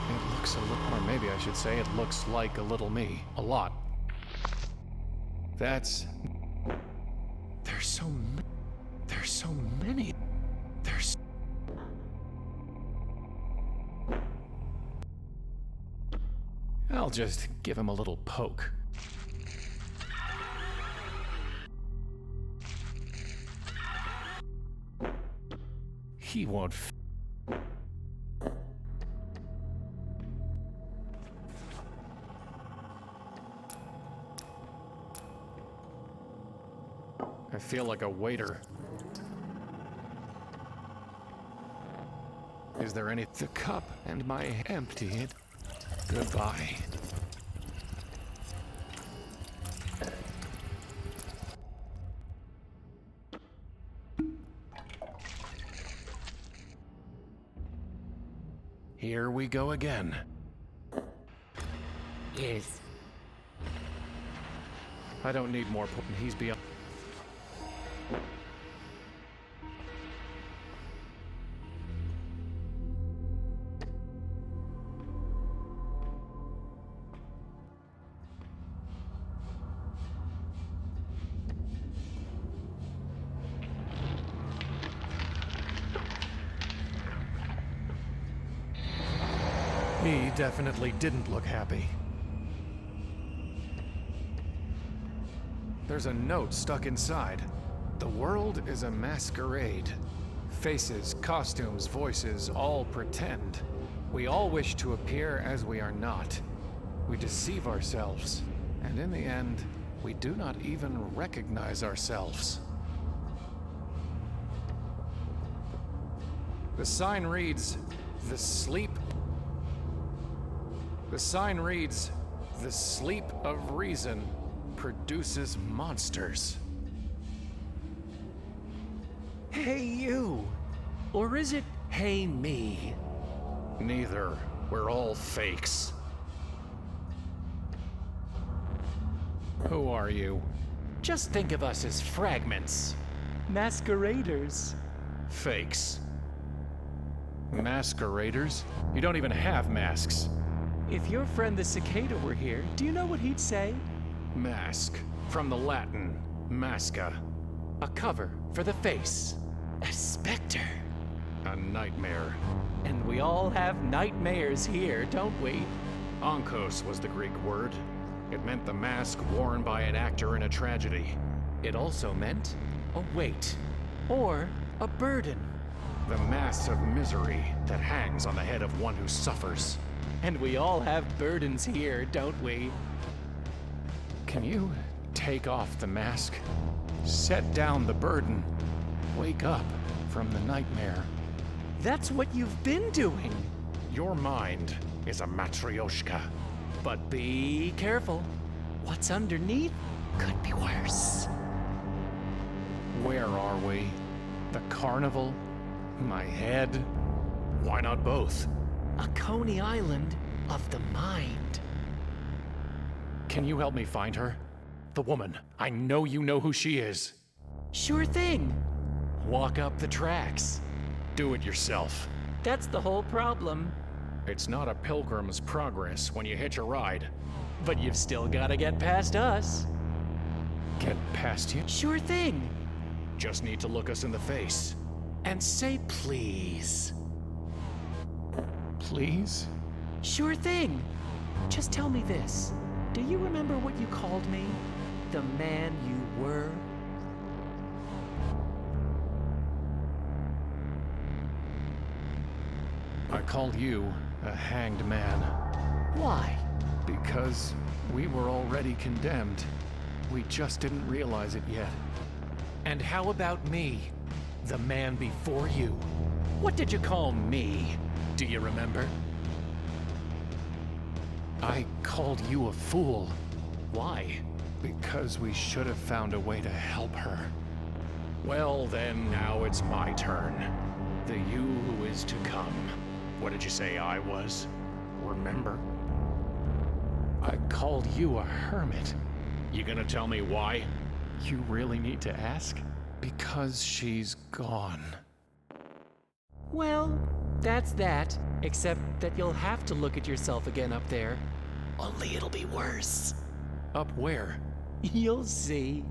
It looks a little, or maybe I should say it looks like a little me. A lot. There's so many. I'll just give him a little poke. He won't I feel like a waiter. Is there any? The cup and my empty it. Goodbye. Here we go again. Yes. I don't need more. He's beyond. He definitely didn't look happy. There's a note stuck inside. The world is a masquerade. Faces, costumes, voices, all pretend. We all wish to appear as we are not. We deceive ourselves, and in the end, we do not even recognize ourselves. The sign reads, The sleep of reason produces monsters. Hey you! Or is it hey me? Neither. We're all fakes. Who are you? Just think of us as fragments. Masqueraders. Fakes. Masqueraders? You don't even have masks. If your friend the cicada were here, do you know what he'd say? Mask. From the Latin, masca. A cover for the face. A specter. A nightmare. And we all have nightmares here, don't we? Onkos was the Greek word. It meant the mask worn by an actor in a tragedy. It also meant a weight. Or a burden. The mass of misery that hangs on the head of one who suffers. And we all have burdens here, don't we? Can you take off the mask? Set down the burden. Wake up from the nightmare. That's what you've been doing. Your mind is a matryoshka. But be careful. What's underneath could be worse. Where are we? The carnival? My head? Why not both? A Coney Island of the mind. Can you help me find her? The woman. I know you know who she is. Sure thing. Walk up the tracks. Do it yourself. That's the whole problem. It's not a Pilgrim's Progress when you hitch a ride. But you've still gotta get past us. Get past you? Sure thing. Just need to look us in the face. And say please. Please? Sure thing. Just tell me this. Do you remember what you called me? The man you were? I called you a hanged man. Why? Because we were already condemned. We just didn't realize it yet. And how about me? The man before you. What did you call me? Do you remember? I called you a fool. Why? Because we should have found a way to help her. Well, then, now it's my turn. The you who is to come. What did you say I was? Remember? I called you a hermit. You gonna tell me why? You really need to ask? Because she's gone. Well, that's that. Except that you'll have to look at yourself again up there. Only it'll be worse. Up where? You'll see.